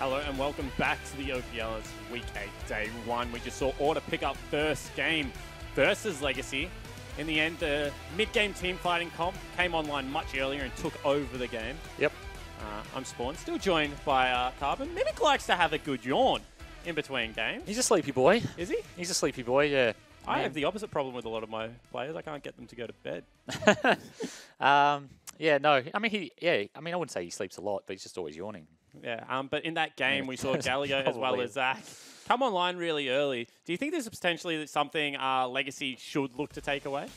Hello and welcome back to the OPL. It's Week 8, Day 1. We just saw ORD pick up first game versus Legacy. In the end, the mid-game team fighting comp came online much earlier and took over the game. Yep. I'm Spawn, still joined by Carbon. Mimic likes to have a good yawn in between games. He's a sleepy boy. Is he? He's a sleepy boy, yeah. I have the opposite problem with a lot of my players. I can't get them to go to bed. Yeah, no. I mean, I wouldn't say he sleeps a lot, but he's just always yawning. Yeah, but in that game, we saw Galio as well as Zach come online really early. Do you think this is potentially something Legacy should look to take away?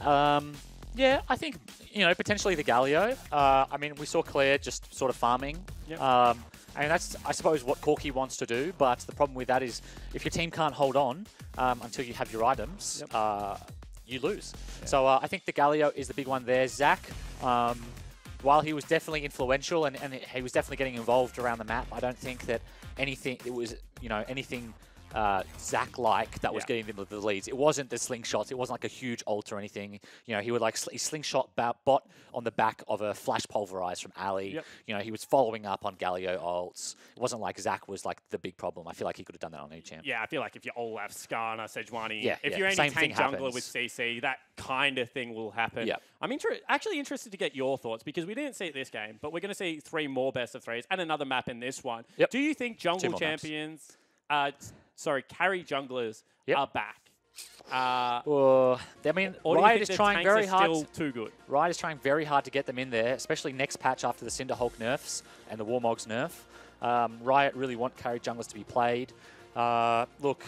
Yeah, I think, potentially the Galio. I mean, we saw Claire just sort of farming. Yep. And that's, I suppose, what Corky wants to do. But the problem with that is if your team can't hold on until you have your items, you lose. Yeah. So I think the Galio is the big one there. Zach, while he was definitely influential and he was definitely getting involved around the map, I don't think that anything Zach-like that was getting them the leads. It wasn't the slingshots. It wasn't like a huge ult or anything. He would he slingshot bot on the back of a flash pulverize from Ali. Yep. He was following up on Galio ults. It wasn't like Zach was like the big problem. I feel like he could have done that on any champ. Yeah, I feel like if you're Olaf, Skarner, Sejuani, if you're any Same tank jungler with CC, that kind of thing will happen. Yep. I'm actually interested to get your thoughts because we didn't see it this game, but we're going to see 3 more best of 3s and another map in this one. Yep. Do you think jungle champions... carry junglers are back. I mean, Riot is trying very hard. Still too good. Riot is trying very hard to get them in there, especially next patch after the Cinderhulk nerfs and the Warmog's nerf. Riot really want carry junglers to be played. Look,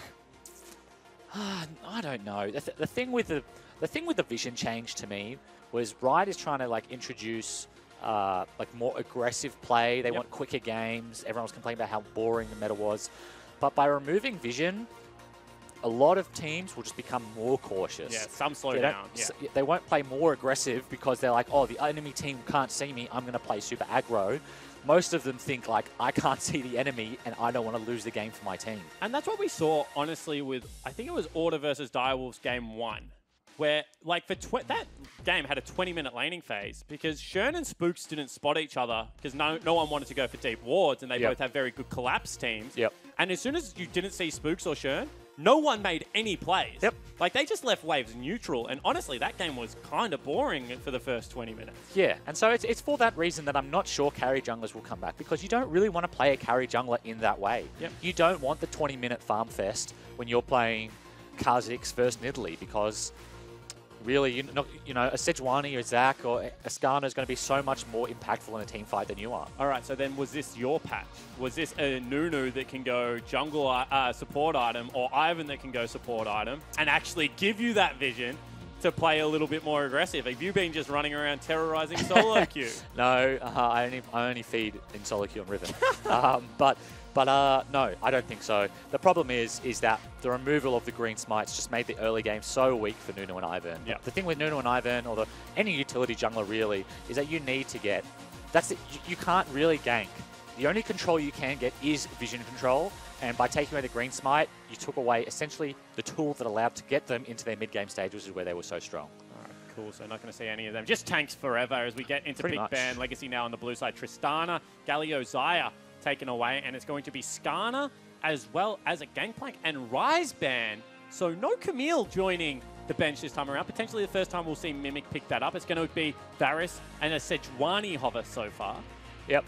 I don't know. The thing with the vision change to me was Riot is trying to introduce more aggressive play. They want quicker games. Everyone was complaining about how boring the meta was. But by removing vision, a lot of teams will just become more cautious. Yeah, some slow down. They won't play more aggressive because they're like, oh, the enemy team can't see me. I'm going to play super aggro. Most of them think I can't see the enemy and I don't want to lose the game for my team. And that's what we saw, honestly, with, I think it was ORD versus Direwolves game 1. Where, that game had a 20-minute laning phase because Shern and Spooks didn't spot each other because no one wanted to go for deep wards and they both have very good collapse teams. Yep. And as soon as you didn't see Spooks or Shern, no one made any plays. Yep. They just left waves neutral. And honestly, that game was kind of boring for the first 20 minutes. Yeah, and so it's for that reason that I'm not sure carry junglers will come back because you don't really want to play a carry jungler in that way. Yep. You don't want the 20-minute farm fest when you're playing Kha'Zix versus Nidalee because... really, a Sejuani or Zach or a Skarner is going to be so much more impactful in a team fight than you are. All right, so then was this your patch? Was this a Nunu that can go jungle support item or Ivan that can go support item and actually give you that vision to play a little bit more aggressive? Have you been just running around terrorizing solo queue? No, I only feed in solo queue and Riven. But no, I don't think so. The problem is that the removal of the green smites just made the early game so weak for Nunu and Ivern. Yep. The thing with Nunu and Ivern, or any utility jungler really, is that you need to get... You can't really gank. The only control you can get is vision control, and by taking away the green smite, you took away essentially the tool that allowed to get them into their mid-game stage, which is where they were so strong. Cool, so not going to see any of them. Just tanks forever as we get into Big Ban. Legacy now on the blue side. Tristana, Galio, Xayah taken away, and it's going to be Skarner as well as a Gangplank and Rise ban. So no Camille joining the bench this time around. Potentially the first time we'll see Mimic pick that up. It's going to be Varys and a Sejuani hover so far. Yep.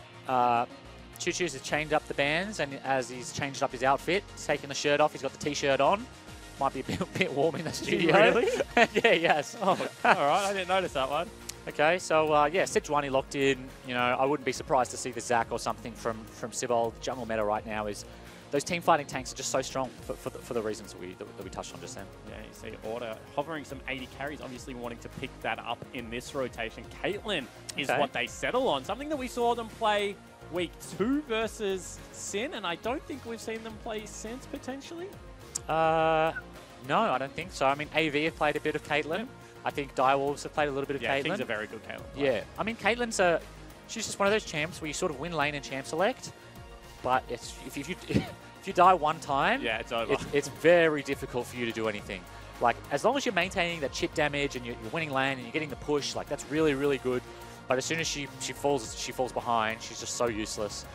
Choo Choo's has changed up the bands, and as he's changed up his outfit, he's taken the shirt off, he's got the t-shirt on. Might be a bit warm in the studio. Really? Yeah, yes. Oh, all right, I didn't notice that one. Okay, so Sejuani locked in. I wouldn't be surprised to see the Zach or something from Sibol. The jungle meta right now is those team fighting tanks are just so strong for the reasons that we touched on just then. Yeah, you see ORD hovering some 80 carries, obviously wanting to pick that up in this rotation. Caitlyn is what they settle on, something that we saw them play week 2 versus Sin, and I don't think we've seen them play since potentially. No, I don't think so. I mean, AV have played a bit of Caitlyn. Yep. I think Direwolves have played a little bit of Caitlyn. Yeah, King's a very good Caitlyn player. Yeah, I mean, she's just one of those champs where you sort of win lane and champ select, but if you die one time, it's over. It's very difficult for you to do anything. As long as you're maintaining that chip damage and you're winning lane and you're getting the push, that's really, really good. But as soon as she falls behind, she's just so useless.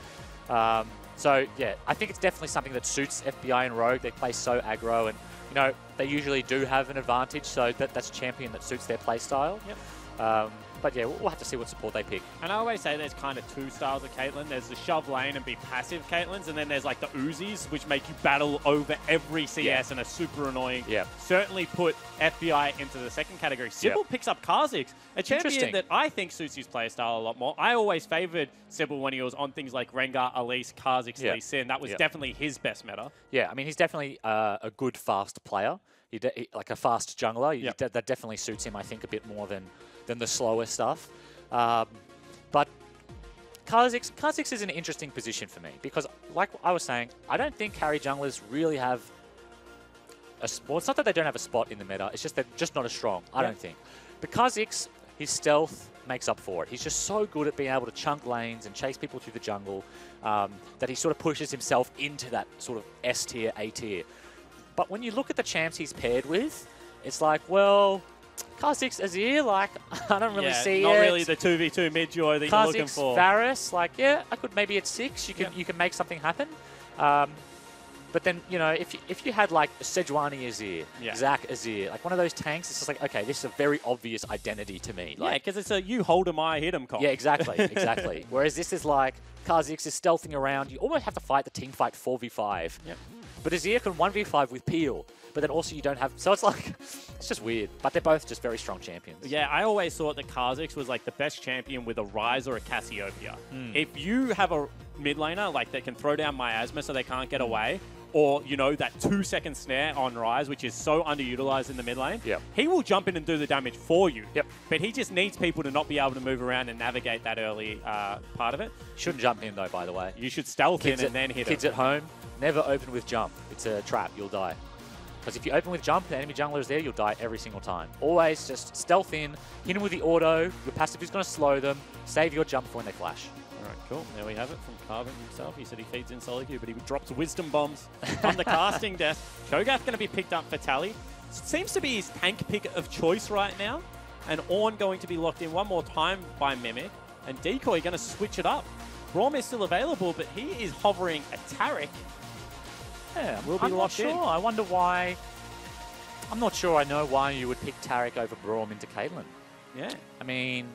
So, yeah, I think it's definitely something that suits FBI and Rogue. They play so aggro, and, you know, they usually do have an advantage, so that's a champion that suits their play style. Yep. But yeah, we'll have to see what support they pick. And I always say there's kind of two styles of Caitlyn. There's the shove lane and be passive Caitlyn's, and then there's like the Uzis, which make you battle over every CS and are super annoying. Yeah. Certainly put FBI into the second category. Sybil picks up Kha'Zix, a champion that I think suits his playstyle a lot more. I always favored Sybil when he was on things like Rengar, Elise, Kha'Zix, Lee Sin. That was definitely his best meta. Yeah, I mean, he's definitely a good fast player. Like a fast jungler. That definitely suits him, I think, a bit more than the slower stuff. But Kha'Zix is an interesting position for me because, like I was saying, I don't think carry junglers really have a spot. Well, it's not that they don't have a spot in the meta, it's just they're just not as strong, I don't think. But Kha'Zix, his stealth makes up for it. He's just so good at being able to chunk lanes and chase people through the jungle that he sort of pushes himself into that sort of S tier, A tier. But when you look at the champs he's paired with, it's like, well, Kha'Zix, Azir, like, I don't really see not it. really the 2v2 mid-joy that you're looking for. Varus, like, yeah, I could maybe at 6, you can make something happen. But then, you know, if you had, like, Sejuani Azir, Zac Azir, like one of those tanks, it's just like, okay, this is a very obvious identity to me. Like, yeah, because it's a you hold him, I hit him comp. Yeah, exactly, exactly. Whereas this is like, Kha'Zix is stealthing around. You almost have to fight the team fight 4v5. Yep. But Azir can 1v5 with Peel. But then also you don't have... So it's like... It's just weird. But they're both just very strong champions. Yeah, I always thought that Kha'Zix was like the best champion with a Ryze or a Cassiopeia. If you have a mid laner like that can throw down miasma so they can't get away, or, you know, that 2-second snare on Ryze, which is so underutilized in the mid lane, he will jump in and do the damage for you. But he just needs people to not be able to move around and navigate that early part of it. Shouldn't jump in, though, by the way. You should stealth in and then hit him. Kids at home, never open with jump. It's a trap. You'll die. Because if you open with jump, the enemy jungler is there, you'll die every single time. Always just stealth in, hit him with the auto, your passive is going to slow them, save your jump for when they flash. All right, cool. There we have it from Carbon himself. He said he feeds in solo queue, but he drops wisdom bombs on the casting desk. Cho'Gath going to be picked up for Tally. Seems to be his tank pick of choice right now. And Ornn going to be locked in one more time by Mimic. And Decoy going to switch it up. Braum is still available, but he is hovering a Taric. Yeah, will be locked in. I wonder why. I'm not sure I know why you would pick Taric over Braum into Caitlyn. Yeah. I mean,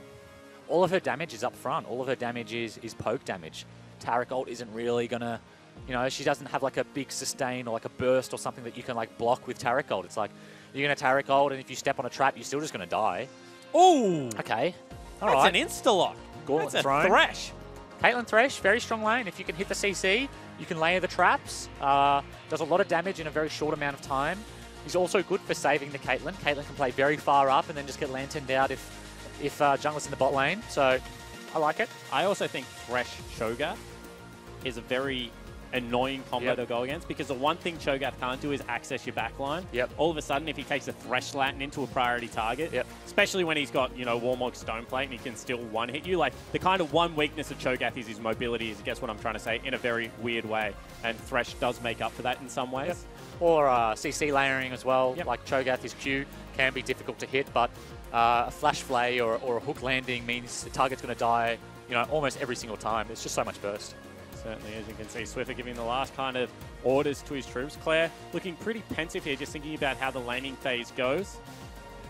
all of her damage is up front. All of her damage is poke damage. Taric ult isn't really going to, you know, she doesn't have like a big sustain or like a burst or something that you can like block with Taric ult. It's like, you're going to Taric ult and if you step on a trap, you're still just going to die. Oh! Okay. That's an insta-lock. Gauntlet That's a Throne. Thresh. Caitlyn Thresh, very strong lane. If you can hit the CC, you can layer the traps. Does a lot of damage in a very short amount of time. He's also good for saving the Caitlyn. Caitlyn can play very far up and then just get lanterned out if jungler's in the bot lane. So I like it. I also think Thresh Cho'Gath is a very annoying combo to go against because the one thing Cho'Gath can't do is access your backline. All of a sudden, if he takes a Thresh Latin into a priority target, especially when he's got, you know, Warmog Stoneplate and he can still one-hit you, like the kind of one weakness of Cho'Gath is his mobility, is I guess what I'm trying to say, in a very weird way. And Thresh does make up for that in some ways. Or CC layering as well, like Cho'Gath, his Q can be difficult to hit, but a flash flay or a hook landing means the target's going to die, you know, almost every single time. It's just so much burst. Certainly, as you can see, Swiffer giving the last kind of orders to his troops. Claire looking pretty pensive here, just thinking about how the laning phase goes.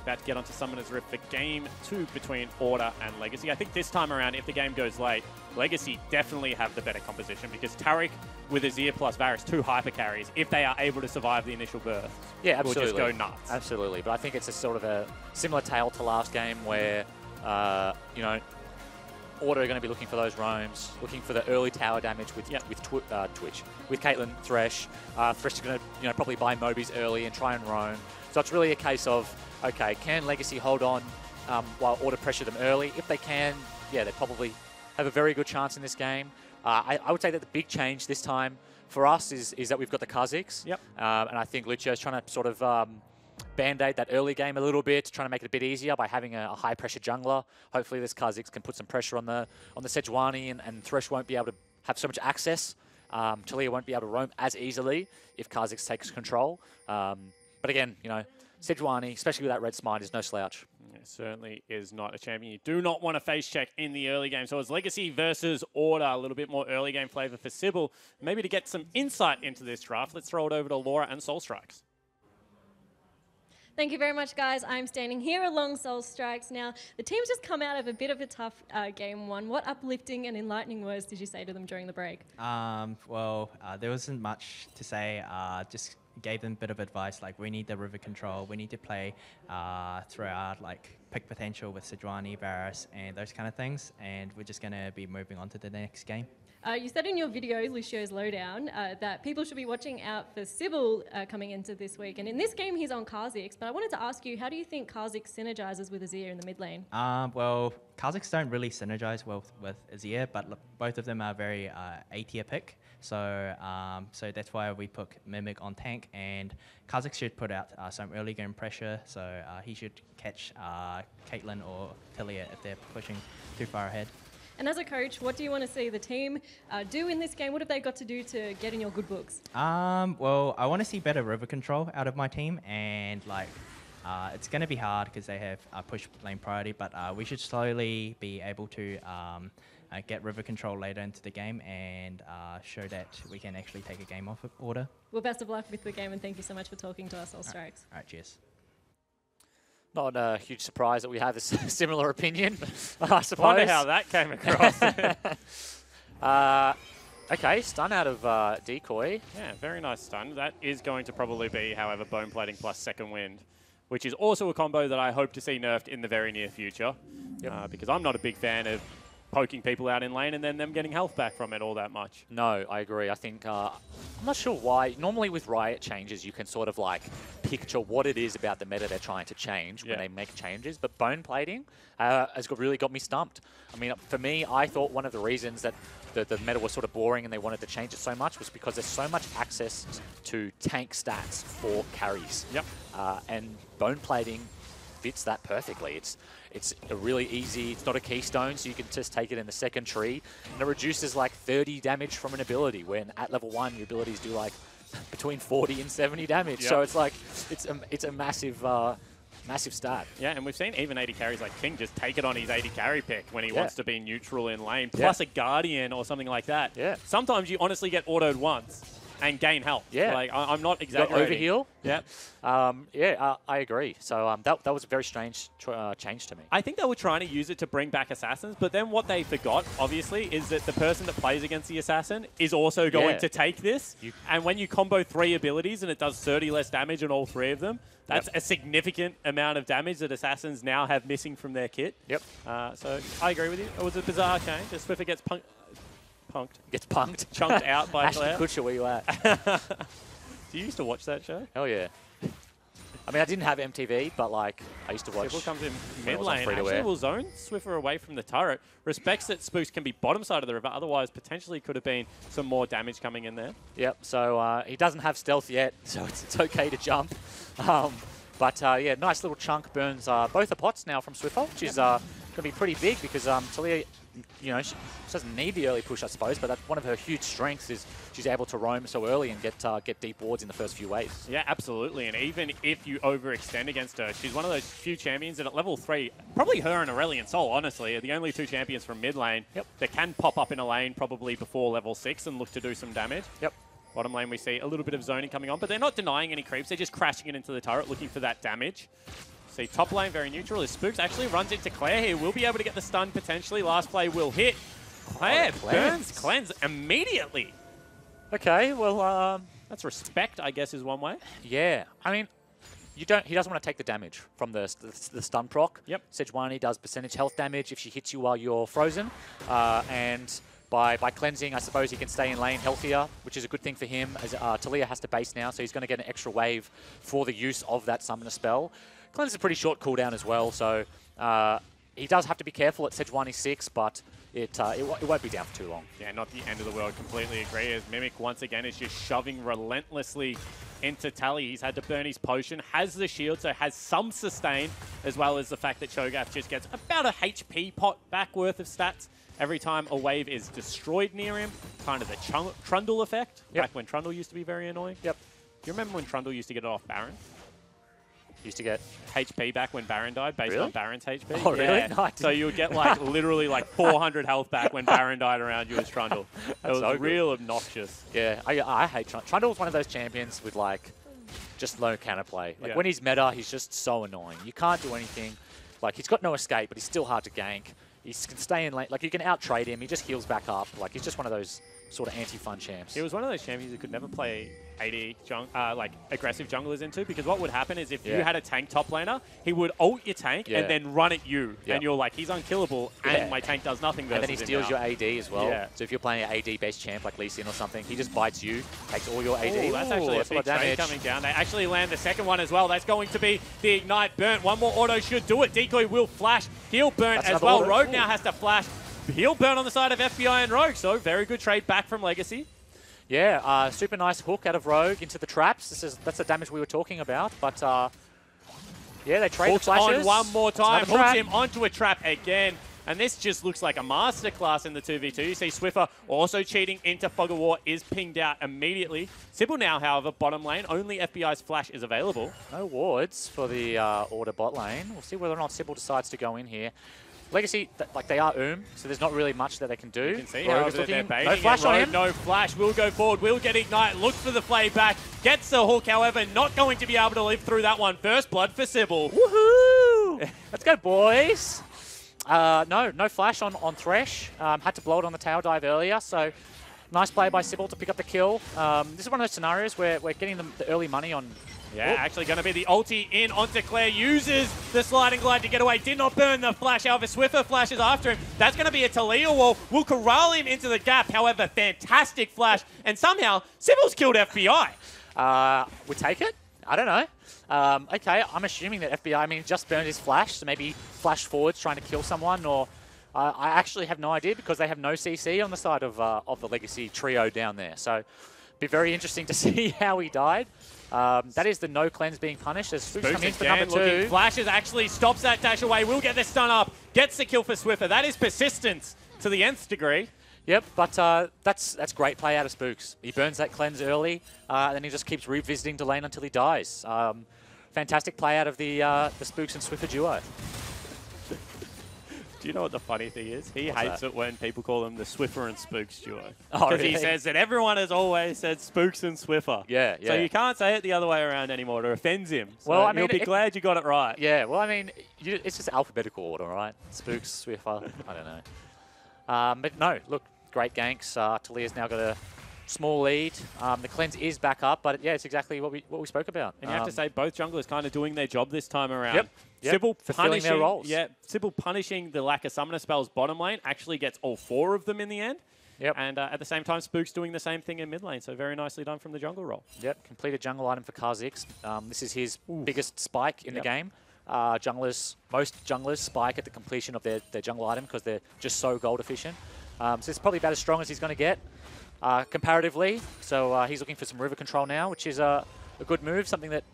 About to get onto Summoner's Rift for Game 2 between Order and Legacy. I think this time around, if the game goes late, Legacy definitely have the better composition because Taric with Azir plus Varus, 2 hyper carries, if they are able to survive the initial burst, yeah, absolutely, will just go nuts. Absolutely, but I think it's a sort of a similar tale to last game where, you know, Order are going to be looking for those roams, looking for the early tower damage with Caitlyn, Thresh. Thresh is going to, you know, probably buy Mobies early and try and roam. So it's really a case of, okay, can Legacy hold on while Order pressure them early? If they can, yeah, they probably have a very good chance in this game. I would say that the big change this time for us is that we've got the Kha'Zix. And I think Lucio's trying to sort of band-aid that early game a little bit, trying to make it a bit easier by having a high-pressure jungler. Hopefully this Kha'Zix can put some pressure on the Sejuani and Thresh won't be able to have so much access. Talia won't be able to roam as easily if Kha'Zix takes control. But again, you know, Sejuani, especially with that red smite, is no slouch. Yeah, It certainly is not a champion you do not want to face check in the early game. So it's Legacy versus Order, a little bit more early game flavor for Sybil. Maybe to get some insight into this draft, let's throw it over to Laura and Soul Strikes. Thank you very much, guys. I'm standing here along Soul Strikes. Now, the team's just come out of a bit of a tough game one. What uplifting and enlightening words did you say to them during the break? Well, there wasn't much to say. Just gave them a bit of advice, like we need the river control. We need to play throughout, like pick potential with Sejuani, Varus, and those kind of things. And we're just going to be moving on to the next game. You said in your video, Lucio's Lowdown, that people should be watching out for Sybil coming into this week. And in this game, he's on Kha'Zix. But I wanted to ask you, how do you think Kha'Zix synergizes with Azir in the mid lane? Well, Kha'Zix don't really synergize well with Azir, but look, both of them are very A-tier pick. So that's why we put Mimic on tank. And Kha'Zix should put out some early game pressure. So he should catch Caitlyn or Tilia if they're pushing too far ahead. And as a coach, what do you want to see the team do in this game? What have they got to do to get in your good books? Well, I want to see better river control out of my team, and like it's going to be hard because they have push lane priority, but we should slowly be able to get river control later into the game and show that we can actually take a game off of Order. Well, best of luck with the game, and thank you so much for talking to us, Soul Strikes. All right, cheers. Not a huge surprise that we have a similar opinion, I suppose. Wonder how that came across. Okay, stun out of Decoy. Yeah, very nice stun. That is going to probably be, however, Bone Plating plus Second Wind, which is also a combo that I hope to see nerfed in the very near future. Yep. Because I'm not a big fan of poking people out in lane and then them getting health back from it all that much. No, I agree. I think, I'm not sure why. Normally with Riot changes, you can sort of like picture what it is about the meta they're trying to change when they make changes. But Bone Plating has really got me stumped. I mean, for me, I thought one of the reasons that the meta was sort of boring and they wanted to change it so much was because there's so much access to tank stats for carries. Yep. And Bone Plating fits that perfectly. It's a really easy, it's not a keystone, so you can just take it in the second tree, and it reduces like 30 damage from an ability, when at level 1 your abilities do like between 40 and 70 damage. Yep. So it's like, it's a massive massive stat. Yeah, and we've seen even 80 carries like King just take it on his 80 carry pick when he wants to be neutral in lane, plus a Guardian or something like that. Yeah. Sometimes you honestly get autoed once and gain health. Yeah. Like, I'm not exaggerating. Overheal? Yeah. I agree. So that was a very strange change to me. I think they were trying to use it to bring back assassins, but then what they forgot, obviously, is that the person that plays against the assassin is also going to take this. And when you combo 3 abilities and it does 30 less damage on all 3 of them, that's a significant amount of damage that assassins now have missing from their kit. Yep. So I agree with you. It was a bizarre change. Swiffer gets punked. Gets punked. Chunked out by Ashton Claire. Kutcher, where you at? Do you used to watch that show? Hell yeah. I mean, I didn't have MTV, but like, I used to watch. Swiffer comes in mid lane. Actually, will zone Swiffer away from the turret. Respects that Spooks can be bottom side of the river. Otherwise, potentially could have been some more damage coming in there. Yep. So he doesn't have stealth yet, so it's okay to jump. Yeah, nice little chunk burns both the pots now from Swiffer, which is going to be pretty big because Talia, you know, she doesn't need the early push, I suppose, but that's one of her huge strengths is she's able to roam so early and get deep wards in the first few waves. Yeah, absolutely. And even if you overextend against her, she's one of those few champions that at level 3, probably her and Aurelion Sol, honestly, are the only 2 champions from mid lane that can pop up in a lane probably before level 6 and look to do some damage. Yep. Bottom lane, we see a little bit of zoning coming on, but they're not denying any creeps. They're just crashing it into the turret, looking for that damage. See, top lane, very neutral. As Spooks actually runs into Claire here. Will be able to get the stun, potentially. Last play will hit. Claire burns Cleanse immediately. Okay, well, that's respect, I guess, is one way. Yeah. I mean, he doesn't want to take the damage from the stun proc. Yep. Sejuani does percentage health damage if she hits you while you're frozen. And by cleansing, I suppose he can stay in lane healthier, which is a good thing for him, as Talia has to base now, so he's going to get an extra wave for the use of that summoner spell. Cleanse is a pretty short cooldown as well, so he does have to be careful at Sejuani 6, but it won't be down for too long. Yeah, not the end of the world. Completely agree. As Mimic, once again, is just shoving relentlessly into Tally. He's had to burn his potion, has the shield, so has some sustain, as well as the fact that Cho'Gath just gets about a HP pot back worth of stats every time a wave is destroyed near him. Kind of the Trundle effect, back when Trundle used to be very annoying. Yep. Do you remember when Trundle used to get it off Baron? Used to get HP back when Baron died, based Really? on Baron's HP. Oh, really? Yeah. No, I So you would get like literally like 400 health back when Baron died around you as Trundle. It was so good. real obnoxious. Yeah, I hate Trundle. Trundle's one of those champions with like just low counterplay. Like Yeah. when he's meta, he's just so annoying. You can't do anything. Like he's got no escape, but he's still hard to gank. He can stay in lane. Like you can out-trade him. He just heals back up. Like he's just one of those sort of anti-fun champs. He was one of those champions who could never play AD like aggressive junglers into, because what would happen is if you had a tank top laner, he would ult your tank and then run at you, and you're like, he's unkillable, and my tank does nothing versus And then he steals your AD as well. Yeah. So if you're playing an AD-based champ like Lee Sin or something, he just bites you, takes all your AD. Ooh, that's actually a that's lot big of trade damage. coming down. They actually land the second one as well. That's going to be the Ignite Burnt. One more auto should do it. Decoy will flash. Heal Burnt That's as another well. auto. Rogue Ooh. now has to flash. Heal Burnt on the side of FBI and Rogue. So very good trade back from Legacy. Yeah, super nice hook out of Rogue into the traps. That's the damage we were talking about. But yeah, they trade Hooks the flashes. on one more time. It's another Hooks trap. him onto a trap again. And this just looks like a masterclass in the 2v2. You see Swiffer also cheating into Fog of War, is pinged out immediately. Sybil now, however, bottom lane. Only FBI's flash is available. No wards for the Order bot lane. We'll see whether or not Sybil decides to go in here. Legacy, like they are so there's not really much that they can do. You can see Rogue how is looking. they're baiting. No flash on him. No flash. Will go forward. Will get Ignite. Look for the play back. Gets the hook, however, not going to be able to live through that one. First blood for Sybil. Woohoo! Let's go, boys. No flash on Thresh. Had to blow it on the tail dive earlier, so nice play by Sybil to pick up the kill. This is one of those scenarios where we're getting the early money on. Yeah, actually going to be the ulti in onto Claire. Uses the sliding glide to get away. Did not burn the flash. However, Swiffer flashes after him. That's going to be a Talia wall. Will corral him into the gap. However, fantastic flash. And somehow, Sybil's killed FBI. We take it? I don't know. Okay, I'm assuming that FBI just burned his flash, so maybe flash forwards trying to kill someone, or I actually have no idea because they have no CC on the side of the Legacy trio down there. So, be very interesting to see how he died. That is the no cleanse being punished. As Spooks coming in for number 2. Flashes actually stops that dash away. Will get the stun up. Gets the kill for Swiffer. That is persistence to the nth degree. Yep, but that's great play out of Spooks. He burns that cleanse early, and then he just keeps revisiting the lane until he dies. Fantastic play out of the Spooks and Swiffer duo. Do you know what the funny thing is? He hates it when people call him the Swiffer and Spooks duo. Oh, Because really? he says that everyone has always said Spooks and Swiffer. Yeah. So you can't say it the other way around anymore. It offends him. So Well, I mean, you'll be glad you got it right. Yeah, well, I mean, it's just alphabetical order, right? Spooks, Swiffer, I don't know. But no, look, great ganks. Talia's now got a small lead. The cleanse is back up, but yeah, it's exactly what we spoke about. And you have to say both junglers kind of doing their job this time around. Yep. Sybil Fulfilling punishing their roles. Yeah, Sybil punishing the lack of summoner spells bottom lane actually gets all 4 of them in the end. Yep. And at the same time, Spook's doing the same thing in mid lane, so very nicely done from the jungle role. Yep, completed jungle item for Kha'Zix. This is his biggest spike in the game. Most junglers spike at the completion of their jungle item because they're just so gold efficient. So it's probably about as strong as he's going to get comparatively. So he's looking for some river control now, which is a good move, something that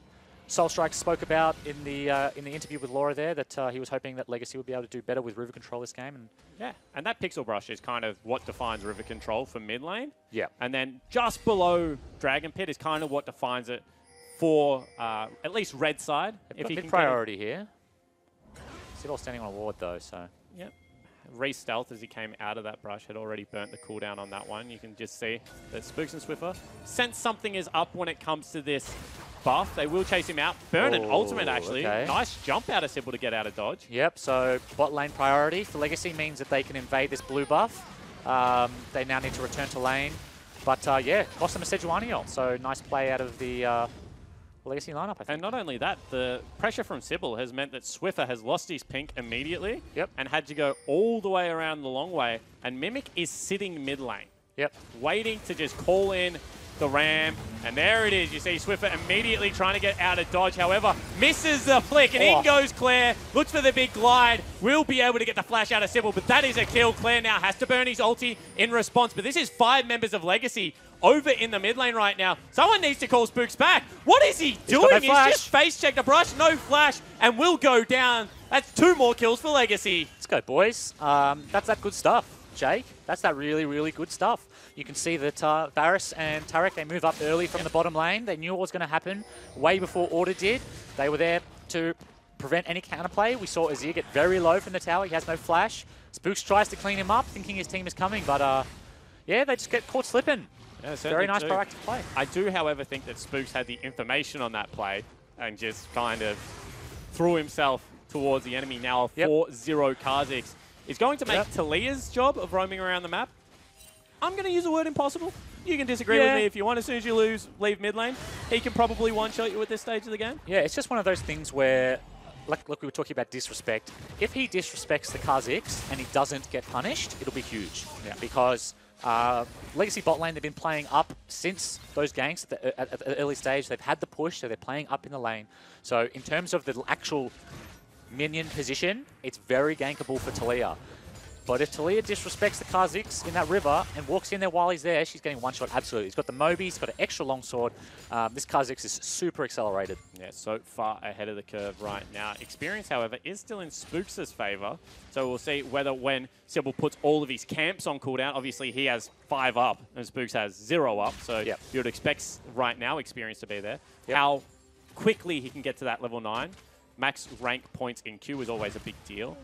Soulstrike spoke about in the interview with Laura there, that he was hoping that Legacy would be able to do better with river control this game. And yeah, and that pixel brush is kind of what defines river control for mid lane. Yeah. And then just below Dragon Pit is kind of what defines it for at least red side. if he can priority here. Sybil standing on a ward though, so. Yep. Re-stealth as he came out of that brush had already burnt the cooldown on that one. You can just see that Spooks and Swiffer sense something is up when it comes to this buff. They will chase him out. Burn an ultimate, actually. Okay. Nice jump out of Sybil to get out of dodge. Yep, so bot lane priority for Legacy means that they can invade this blue buff. They now need to return to lane. But yeah, cost them a Sejuani ult. So nice play out of the Legacy lineup, I think. And not only that, the pressure from Sybil has meant that Swiffer has lost his pink immediately. Yep. And had to go all the way around the long way. And Mimic is sitting mid lane. Yep. Waiting to just call in the ram, and there it is. You see Swiffer immediately trying to get out of dodge. However, misses the flick, and in goes Claire. Looks for the big glide. Will be able to get the flash out of Sybil, but that is a kill. Claire now has to burn his ulti in response, but this is 5 members of Legacy over in the mid lane right now. Someone needs to call Spooks back. What is he doing? He's just face-checked a brush, no flash, and will go down. That's 2 more kills for Legacy. Let's go, boys. That's that good stuff, Jake. That's that really, really good stuff. You can see that Varus and Tarek, they move up early from the bottom lane. They knew what was going to happen way before Order did. They were there to prevent any counterplay. We saw Azir get very low from the tower. He has no flash. Spooks tries to clean him up, thinking his team is coming, but yeah, they just get caught slipping. Yeah, very nice proactive play. I do, however, think that Spooks had the information on that play and just kind of threw himself towards the enemy. Now 4-0 Kha'Zix is going to make Talia's job of roaming around the map. I'm going to use the word impossible. You can disagree with me if you want. As soon as you lose, leave mid lane. He can probably one-shot you at this stage of the game. Yeah, it's just one of those things where, like we were talking about disrespect, if he disrespects the Kha'Zix and he doesn't get punished, it'll be huge. Yeah. Because Legacy bot lane, they've been playing up since those ganks at the early stage. They've had the push, so they're playing up in the lane. So in terms of the actual minion position, it's very gankable for Talia. But if Talia disrespects the Kha'Zix in that river and walks in there while he's there, she's getting one shot absolutely. He's got the Moby, he's got an extra longsword. This Kha'Zix is super accelerated. Yeah, so far ahead of the curve right now. Experience, however, is still in Spooks' favor. So we'll see whether when Sybil puts all of his camps on cooldown, obviously he has 5 up and Spooks has 0 up. So you would expect right now Experience to be there. How quickly he can get to that level 9. Max rank points in queue is always a big deal.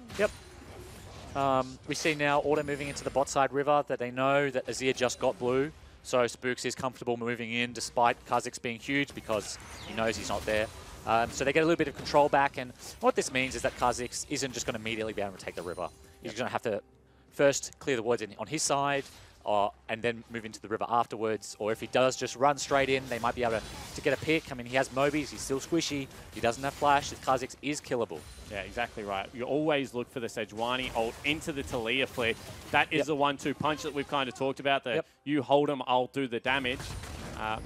We see now Order moving into the bot side river, that they know that Azir just got blue. So Spooks is comfortable moving in despite Kha'Zix being huge because he knows he's not there. So they get a little bit of control back, and what this means is that Kha'Zix isn't just going to immediately be able to take the river. He's going to have to first clear the wards on his side, and then move into the river afterwards. Or if he does just run straight in, they might be able to get a pick. I mean, he has Mobies, he's still squishy, he doesn't have flash. His Kha'Zix is killable. Yeah, exactly right. You always look for the Sejuani ult into the Talia flick. That is the 1-2 punch that we've kind of talked about. That you hold him, I'll do the damage.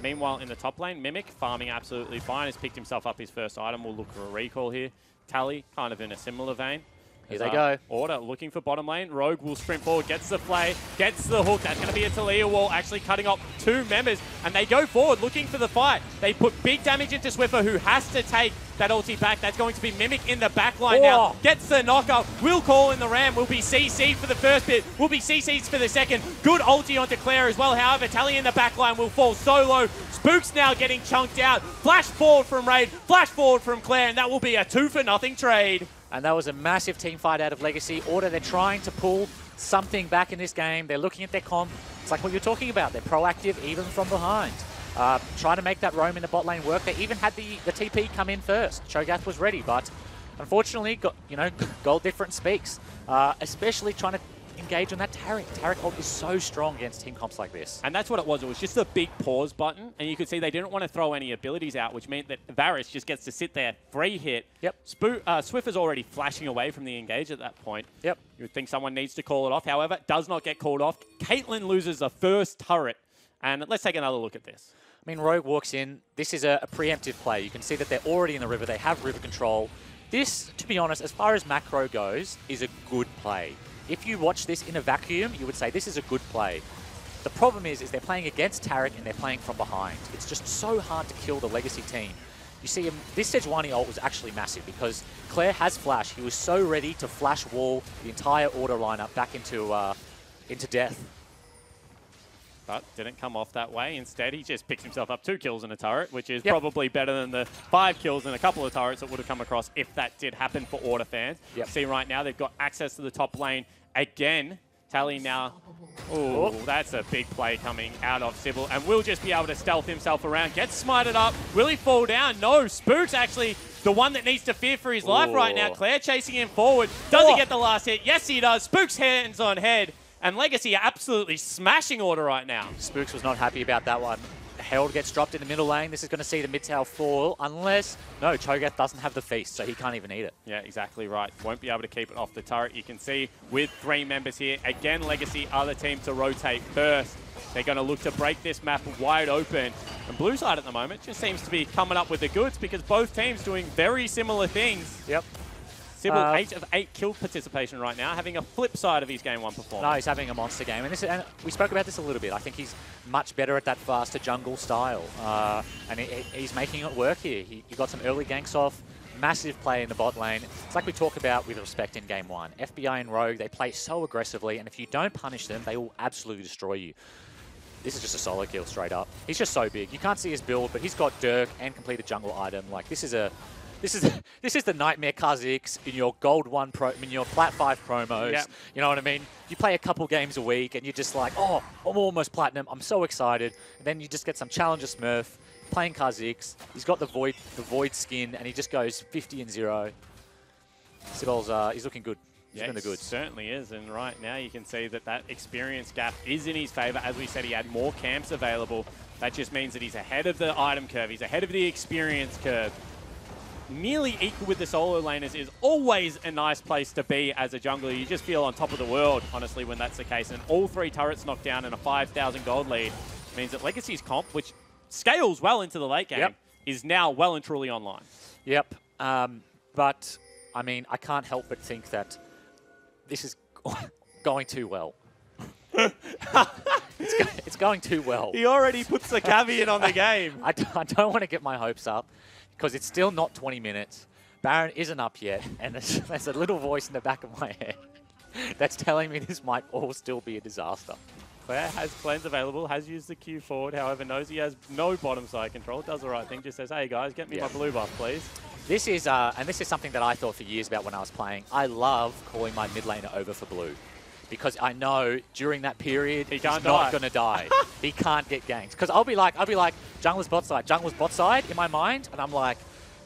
Meanwhile, in the top lane, Mimic farming absolutely fine. Has picked himself up his first item. We'll look for a recall here. Tally, kind of in a similar vein. Here they go. Order looking for bottom lane. Rogue will sprint forward, gets the play, gets the hook. That's going to be a Talia wall, actually cutting off 2 members. And they go forward looking for the fight. They put big damage into Swiffer, who has to take that ulti back. That's going to be Mimic in the back line now. Gets the knockup. Will call in the ram. Will be CC'd for the first bit. Will be CC'd for the second. Good ulti onto Claire as well. However, Tally in the back line will fall solo. Spooks now getting chunked out. Flash forward from Raid. Flash forward from Claire. And that will be a 2-for-0 trade. And that was a massive team fight out of Legacy. Order, they're trying to pull something back in this game. They're looking at their comp. It's like what you're talking about. They're proactive even from behind. Trying to make that roam in the bot lane work. They even had the TP come in first. Cho'Gath was ready, but unfortunately, goal difference speaks. Especially trying to engage on that Taric. Taric ult is so strong against team comps like this. And that's what it was. It was just a big pause button, and you could see they didn't want to throw any abilities out, which meant that Varus just gets to sit there, free hit. Swiffer's already flashing away from the engage at that point. You would think someone needs to call it off. However, does not get called off. Caitlyn loses the first turret. And let's take another look at this. I mean, Rogue walks in. This is a preemptive play. You can see that they're already in the river. They have river control. This, to be honest, as far as macro goes, is a good play. If you watch this in a vacuum, you would say this is a good play. The problem is they're playing against Taric and they're playing from behind. It's just so hard to kill the Legacy team. You see, this Sejuani ult was actually massive because Claire has flash. He was so ready to flash wall the entire Order lineup back into death. But didn't come off that way. Instead, he just picks himself up 2 kills in a turret, which is probably better than the 5 kills in a couple of turrets that would have come across if that did happen for Order fans. See, right now, they've got access to the top lane again. Tally now. Oh, that's a big play coming out of Sybil. And will just be able to stealth himself around. Gets smited up. Will he fall down? No. Spook's actually the one that needs to fear for his life right now. Claire chasing him forward. Does he get the last hit? Yes, he does. Spook's hands on head. And Legacy are absolutely smashing Order right now. Spooks was not happy about that one. Herald gets dropped in the middle lane. This is going to see the mid tower fall unless... No, Cho'Gath doesn't have the feast, so he can't even eat it. Yeah, exactly right. Won't be able to keep it off the turret. You can see with 3 members here. Again, Legacy are the team to rotate first. They're going to look to break this map wide open. And blue side at the moment just seems to be coming up with the goods because both teams doing very similar things. Sybil, 8 of 8 kill participation right now, having a flip side of his Game 1 performance. No, he's having a monster game. And we spoke about this a little bit. I think he's much better at that faster jungle style. And he's making it work here. He got some early ganks off. Massive play in the bot lane. It's like we talk about with respect in Game 1. FBI and Rogue, they play so aggressively, and if you don't punish them, they will absolutely destroy you. This is just a solo kill straight up. He's just so big. You can't see his build, but he's got Dirk and completed jungle item. Like, this is a This is the nightmare Kha'Zix in your Gold 1 in your Plat 5 promos. Yep. You know what I mean? You play a couple games a week and you're just like, oh, I'm almost platinum. I'm so excited. And then you just get some Challenger Smurf playing Kha'Zix. He's got the void skin and he just goes 50-0. Sibel's he's looking good. He's in the goods. Certainly is, and right now you can see that that experience gap is in his favor. As we said, he had more camps available. That just means that he's ahead of the item curve. He's ahead of the experience curve. Nearly equal with the solo laners is always a nice place to be as a jungler. You just feel on top of the world, honestly, when that's the case. And all 3 turrets knocked down and a 5,000 gold lead means that Legacy's comp, which scales well into the late game, is now well and truly online. Yep. But, I mean, I can't help but think that this is going too well. It's going too well. He already puts the caveat on the game. I don't want to get my hopes up because it's still not 20 minutes. Baron isn't up yet, and there's a little voice in the back of my head that's telling me this might all still be a disaster. Claire has cleanse available, has used the Q forward, however knows he has no bottom side control, does the right thing, just says, hey guys, get me my blue buff, please. This is, and this is something that I thought for years about when I was playing. I love calling my mid laner over for blue because I know during that period he's not going to die. He can't get ganked. Because I'll be like, jungler's bot side in my mind, and I'm like,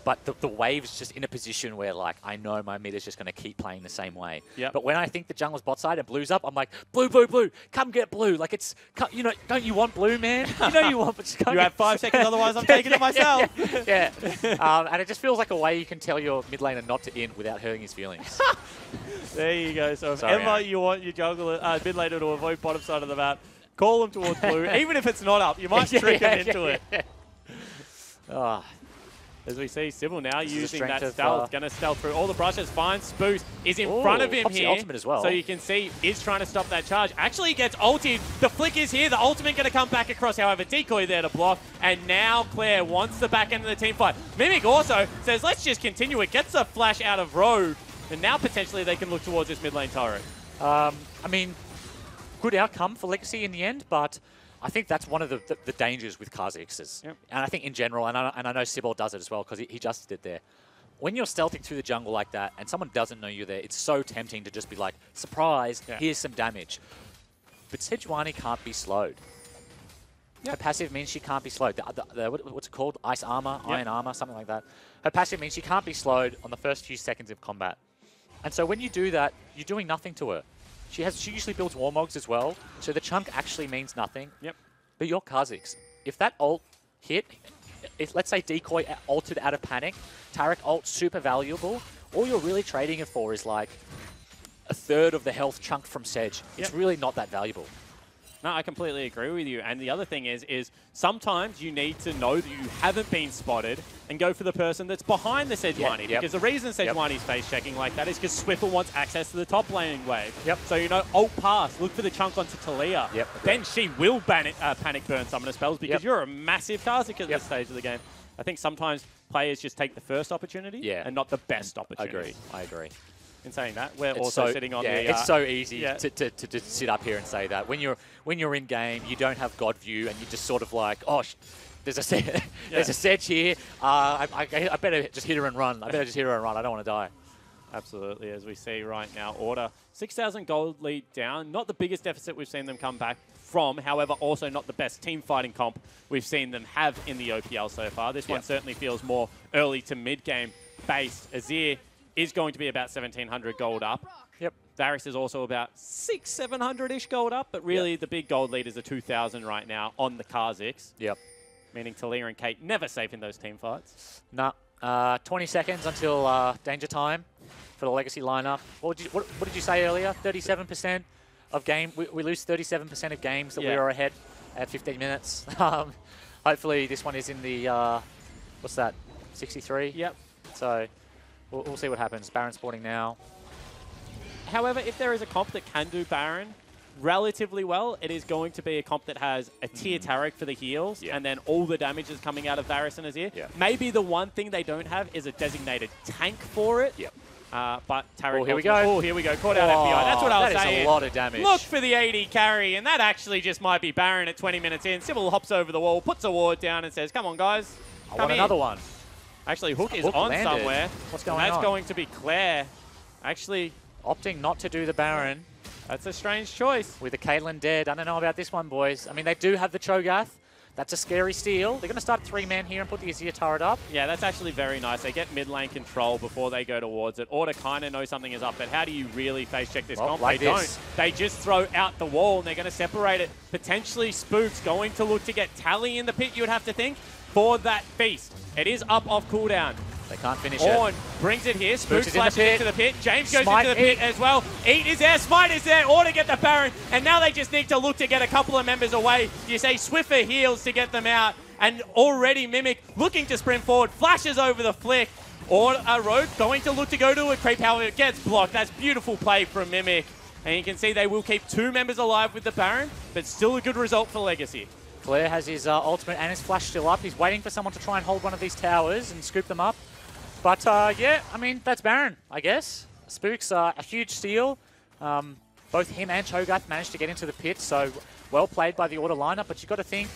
but the wave's just in a position where, like, I know my mid is just going to keep playing the same way. Yep. But when I think the jungler's bot side and blue's up, I'm like, blue, blue, blue, come get blue. Like, it's, you know, don't you want blue, man? You know you want, but just come. You have 5 seconds, otherwise I'm taking it myself. Yeah. And it just feels like a way you can tell your mid laner not to in without hurting his feelings. There you go. So if ever you want your jungler, mid laner to avoid bottom side of the map, call him towards blue. Even if it's not up, you might trick him into it. As we see Sybil now using that stealth, going to stealth through all the brushes, finds Spoos, is in front of him here. Ultimate as well. So you can see, is trying to stop that charge. Actually gets ulted. The flick is here. The ultimate going to come back across, however, decoy there to block. And now Claire wants the back end of the team fight. Mimic also says, let's just continue it. Gets a flash out of road. And now potentially they can look towards this mid lane turret. I mean, good outcome for Legacy in the end, but I think that's one of the dangers with Kha'Zix. Yep. And I think in general, and I know Sybil does it as well because he just did there. When you're stealthing through the jungle like that and someone doesn't know you're there, it's so tempting to just be like, surprise, here's some damage. But Sejuani can't be slowed. Her passive means she can't be slowed. What's it called? Ice armor, iron armor, something like that. Her passive means she can't be slowed on the first few seconds of combat. And so when you do that, you're doing nothing to her. She usually builds Warmogs as well, so the chunk actually means nothing. Yep. But you're Kha'Zix. If that ult hit, if let's say Decoy ulted out of panic, Taric ult super valuable, all you're really trading it for is like a third of the health chunked from Sedge. It's really not that valuable. No, I completely agree with you. And the other thing is sometimes you need to know that you haven't been spotted and go for the person that's behind the Sejuani. Because the reason Sejuani's face checking like that is because Swiffer wants access to the top laning wave. So, you know, ult pass, look for the chunk onto Talia. Then she will panic burn summoner spells because you're a massive Kha'Zix at this stage of the game. I think sometimes players just take the first opportunity and not the best opportunity. I agree. In saying that, we're also sitting on the... it's so easy to sit up here and say that. When you're in game, you don't have God view, and you just sort of like, oh, there's a Sedge here. I better just hit her and run. I don't want to die. Absolutely, as we see right now, Order 6,000 gold lead down. Not the biggest deficit we've seen them come back from. However, also not the best team fighting comp we've seen them have in the OPL so far. This one certainly feels more early to mid game based. Azir is going to be about 1,700 gold up. Varys is also about 600-700-ish gold up, but really the big gold lead is a 2,000 right now on the Kha'Zix. Meaning Talia and Kate never safe in those team fights. Nah. 20 seconds until danger time for the Legacy lineup. What did you say earlier? 37% of game. We lose 37% of games that we are ahead at 15 minutes. Hopefully this one is in the, what's that, 63? So we'll see what happens. Baron spawning now. However, if there is a comp that can do Baron relatively well, it is going to be a comp that has a tier Taric for the heals, and then all the damage is coming out of Varys and Azir. Maybe the one thing they don't have is a designated tank for it. But Taric... Oh, here we go. Oh, here we go. Caught out FBI. That's what I was saying. That is a lot of damage. Look for the 80 carry, and that actually just might be Baron at 20 minutes in. Sybil hops over the wall, puts a ward down, and says, come on, guys. I want another one. Actually, Hook is on landed. somewhere. What's going on? That's going to be Claire. Actually, opting not to do the Baron. That's a strange choice. With the Caitlyn dead. I don't know about this one, boys. I mean, they do have the Cho'Gath. That's a scary steal. They're going to start 3-man here and put the Azir turret up. Yeah, that's actually very nice. They get mid lane control before they go towards it. Order kind of know something is up, but how do you really face check this comp? Like they don't. They just throw out the wall and they're going to separate it. Potentially Spook's going to look to get Tally in the pit, you would have to think, for that feast. It is up off cooldown. They can't finish Orn it. brings it here. Spook Spooks flashes into the pit. James goes Smite into the pit as well. Eat is there. Smite is there. Order get the Baron. And now they just need to look to get a couple of members away. You say Swiffer heals to get them out. And already Mimic looking to sprint forward. Flashes over the flick. Or a Rogue going to look to go to a creep. However, it gets blocked. That's beautiful play from Mimic. And you can see they will keep 2 members alive with the Baron. But still a good result for Legacy. Claire has his ultimate and his flash still up. He's waiting for someone to try and hold one of these towers and scoop them up. But yeah, I mean, that's Baron, I guess. Spook's a huge steal. Both him and Cho'Gath managed to get into the pit, so well played by the Order lineup. But you've got to think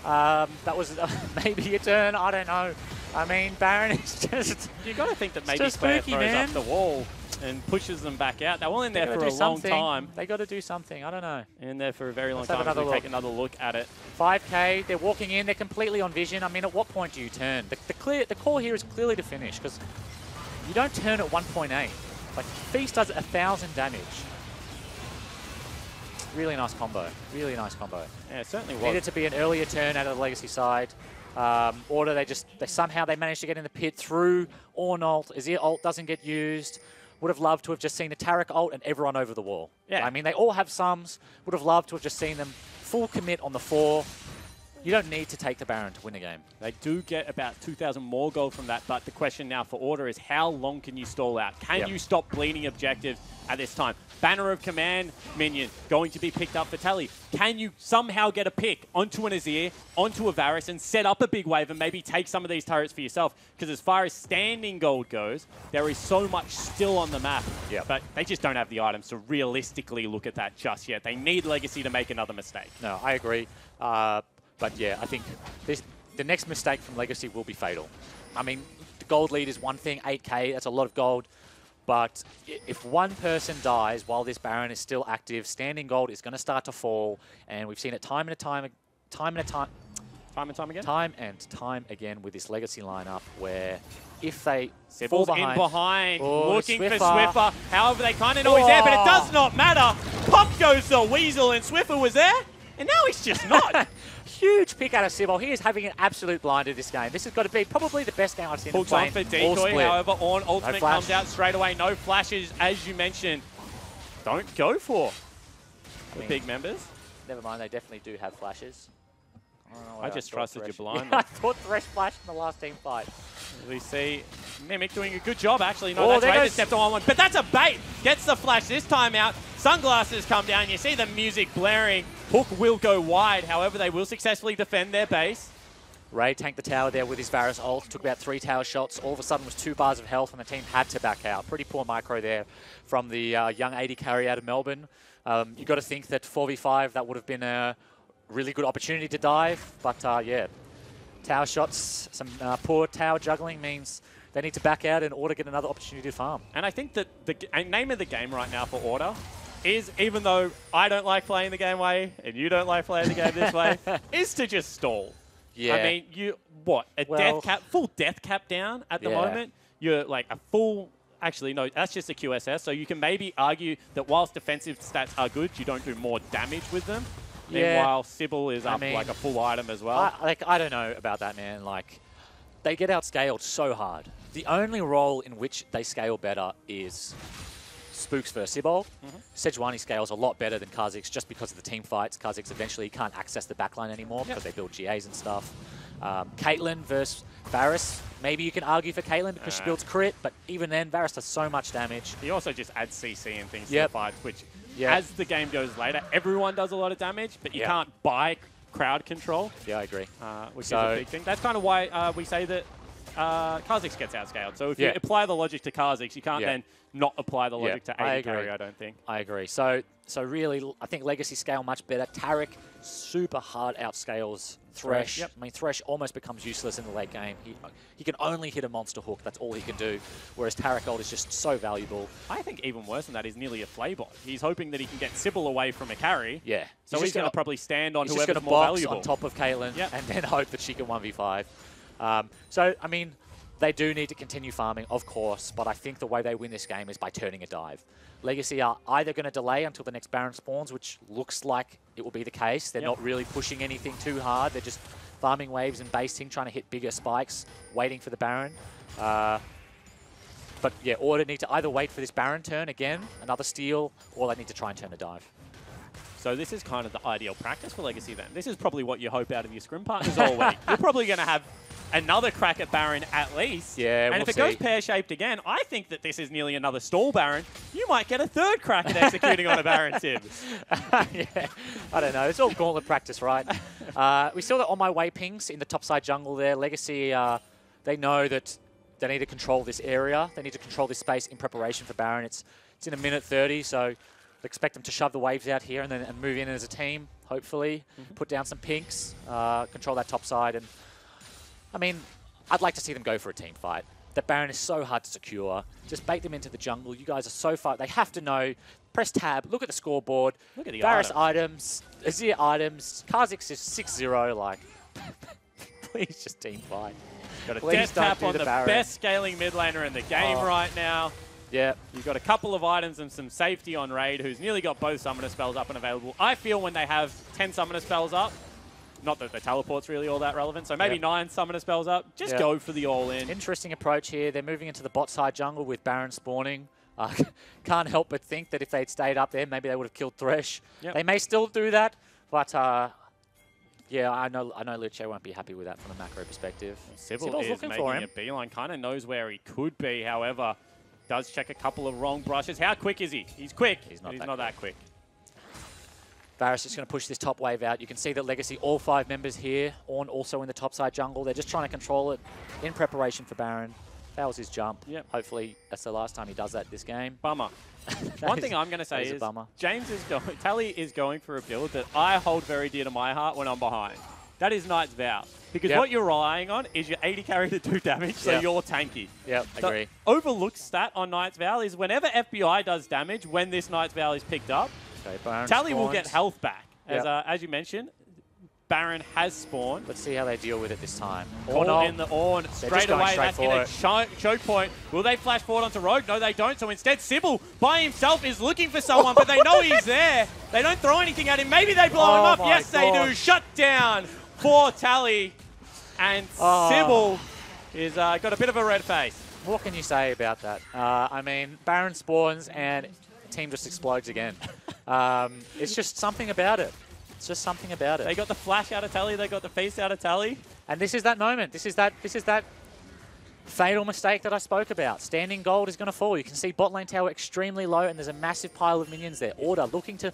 that was maybe a turn. I don't know. I mean, Baron is just... You've got to think that maybe Claire throws up the wall and pushes them back out. They were in there for a long time. They got to do something. I don't know. In there for a very long time. Let's take another look at it. 5K. They're walking in. They're completely on vision. I mean, at what point do you turn? The call here is clearly to finish because you don't turn at 1.8. Like Feast does 1,000 damage. Really nice combo. Really nice combo. Yeah, it certainly was. Needed to be an earlier turn out of the Legacy side. Order, they somehow managed to get in the pit through Ornn ult. Azir ult doesn't get used. Would have loved to have just seen a Taric ult and everyone over the wall. Yeah. I mean, they all have sums. Would have loved to have just seen them full commit on the 4. You don't need to take the Baron to win a game. They do get about 2,000 more gold from that, but the question now for Order is how long can you stall out? Can you stop bleeding objectives at this time? Banner of Command minion going to be picked up for Tally. Can you somehow get a pick onto an Azir, onto a Varus, and set up a big wave and maybe take some of these turrets for yourself? Because as far as standing gold goes, there is so much still on the map, but they just don't have the items to realistically look at that just yet. They need Legacy to make another mistake. No, I agree. But yeah, I think the next mistake from Legacy will be fatal. I mean, the gold lead is one thing, 8K, that's a lot of gold. But if one person dies while this Baron is still active, standing gold is going to start to fall. And we've seen it time and time again with this Legacy lineup where if they fall behind, looking for Swiffer. However, they kind of know he's there, but it does not matter. Pop goes the Weasel, and Swiffer was there, and now he's just not. Huge pick out of Sybil. He is having an absolute blinder this game. This has got to be probably the best game I've seen him play. For decoy, however, Ornn ultimate comes out straight away. No flashes, as you mentioned. Don't go for the big members. Never mind, they definitely do have flashes. I just trusted you blindly. I thought Thresh flashed in the last team fight. We see Mimic doing a good job, actually. No, that's Raven stepped on one. But that's a bait. Gets the flash this time out. Sunglasses come down. You see the music blaring. Hook will go wide. However, they will successfully defend their base. Ray tanked the tower there with his Varus ult. Took about 3 tower shots. All of a sudden was 2 bars of health, and the team had to back out. Pretty poor micro there from the young 80 carry out of Melbourne. You've got to think that 4v5, that would have been a really good opportunity to dive. But yeah, tower shots, some poor tower juggling means they need to back out in order to get another opportunity to farm. And I think that the name of the game right now for Order is, even though I don't like playing the game way and you don't like playing the game this way, is to just stall. Yeah. I mean, full death cap down at the moment. You're like a full... Actually, no, that's just a QSS. So you can maybe argue that whilst defensive stats are good, you don't do more damage with them. Meanwhile, Sybil is up like a full item as well. I don't know about that, man. Like, they get outscaled so hard. The only role in which they scale better is Spooks versus Sibol. Sejuani scales a lot better than Kha'Zix just because of the team fights. Kha'Zix eventually can't access the backline anymore because they build GAs and stuff. Caitlyn versus Varus. Maybe you can argue for Caitlyn because she builds crit, but even then, Varus does so much damage. He also just adds CC and things to the fights, which as the game goes later, everyone does a lot of damage, but you can't buy crowd control. Yeah, I agree. Which is a big thing. That's kind of why we say that Kha'Zix gets outscaled. So if you apply the logic to Kha'Zix, you can't then not apply the logic to AD carry, I don't think. I agree. So really, I think Legacy scale much better. Taric super hard outscales Thresh. Yep. I mean, Thresh almost becomes useless in the late game. He can only hit a monster hook. That's all he can do. Whereas Tarek Gold is just so valuable. I think even worse than that is nearly a Flaybot. He's hoping that he can get Sybil away from a carry. Yeah. So he's going to probably stand on he's whoever's just more box valuable. on top of Caitlyn Yep. and then hope that she can 1v5. So, I mean, they do need to continue farming, of course, but I think the way they win this game is by turning a dive. Legacy are either going to delay until the next Baron spawns, which looks like it will be the case. They're not really pushing anything too hard. They're just farming waves and basing, trying to hit bigger spikes, waiting for the Baron. But yeah, Order need to either wait for this Baron turn again, another steal, or they need to try and turn a dive. So this is kind of the ideal practice for Legacy then. This is probably what you hope out of your scrim partners all week. You're probably going to have another crack at Baron at least. Yeah, and we'll if it see. goes pear-shaped again, I think that this is nearly another stall Baron. You might get a third crack at executing on a Baron, Tim. Yeah, I don't know. It's all gauntlet practice, right? We saw that on my way pings in the topside jungle there. Legacy, they know that they need to control this area. They need to control this space in preparation for Baron. It's in a minute 30, so expect them to shove the waves out here and then move in as a team, hopefully. Put down some pinks, control that top side. And I mean, I'd like to see them go for a team fight. That Baron is so hard to secure. Just bait them into the jungle. You guys are so far. They have to know. Press tab. Look at the scoreboard. Look at the Varus items. Azir items. Kha'Zix is 6-0. Like, please just team fight. Got a Please death don't tap do on the the Baron. best scaling mid laner in the game right now. Yeah. You've got a couple of items and some safety on Raid, who's nearly got both summoner spells up and available. I feel when they have 10 summoner spells up, not that the teleport's really all that relevant, so maybe 9 summoner spells up, just go for the all-in. Interesting approach here. They're moving into the bot side jungle with Baron spawning. Can't help but think that if they'd stayed up there, maybe they would have killed Thresh. Yep. They may still do that, but yeah, I know Luce won't be happy with that from a macro perspective. Sybil is looking making for him. a beeline, kind of knows where he could be, however, does check a couple of wrong brushes. How quick is he? He's quick. He's not that quick. Varus is going to push this top wave out. You can see that Legacy, all 5 members here, Ornn also in the top side jungle. They're just trying to control it in preparation for Baron. That was his jump. Yep. Hopefully that's the last time he does that this game. Bummer. One thing I'm going to say is James is going, Tally is going for a build that I hold very dear to my heart when I'm behind. That is Knight's Vow. Because what you're relying on is your 80 carry to do damage, so you're tanky. Yep, agree. The overlooked stat on Knight's Vow is whenever FBI does damage, when this Knight's Vow is picked up, okay, Tally will get health back. As you mentioned, Baron has spawned. Let's see how they deal with it this time. All in the Ornn. Straight away, that's in a choke point. Will they flash forward onto Rogue? No, they don't. So instead, Sybil by himself is looking for someone, but they know he's there. They don't throw anything at him. Maybe they blow him up. Yes, they do. Shut down for Tally. And Sybil is got a bit of a red face. What can you say about that? I mean, Baron spawns and the team just explodes again. It's just something about it. It's just something about it. They got the flash out of Tally. They got the feast out of Tally. And this is that moment. This is that fatal mistake that I spoke about. Standing gold is going to fall. You can see bot lane tower extremely low, and there's a massive pile of minions there. Order looking to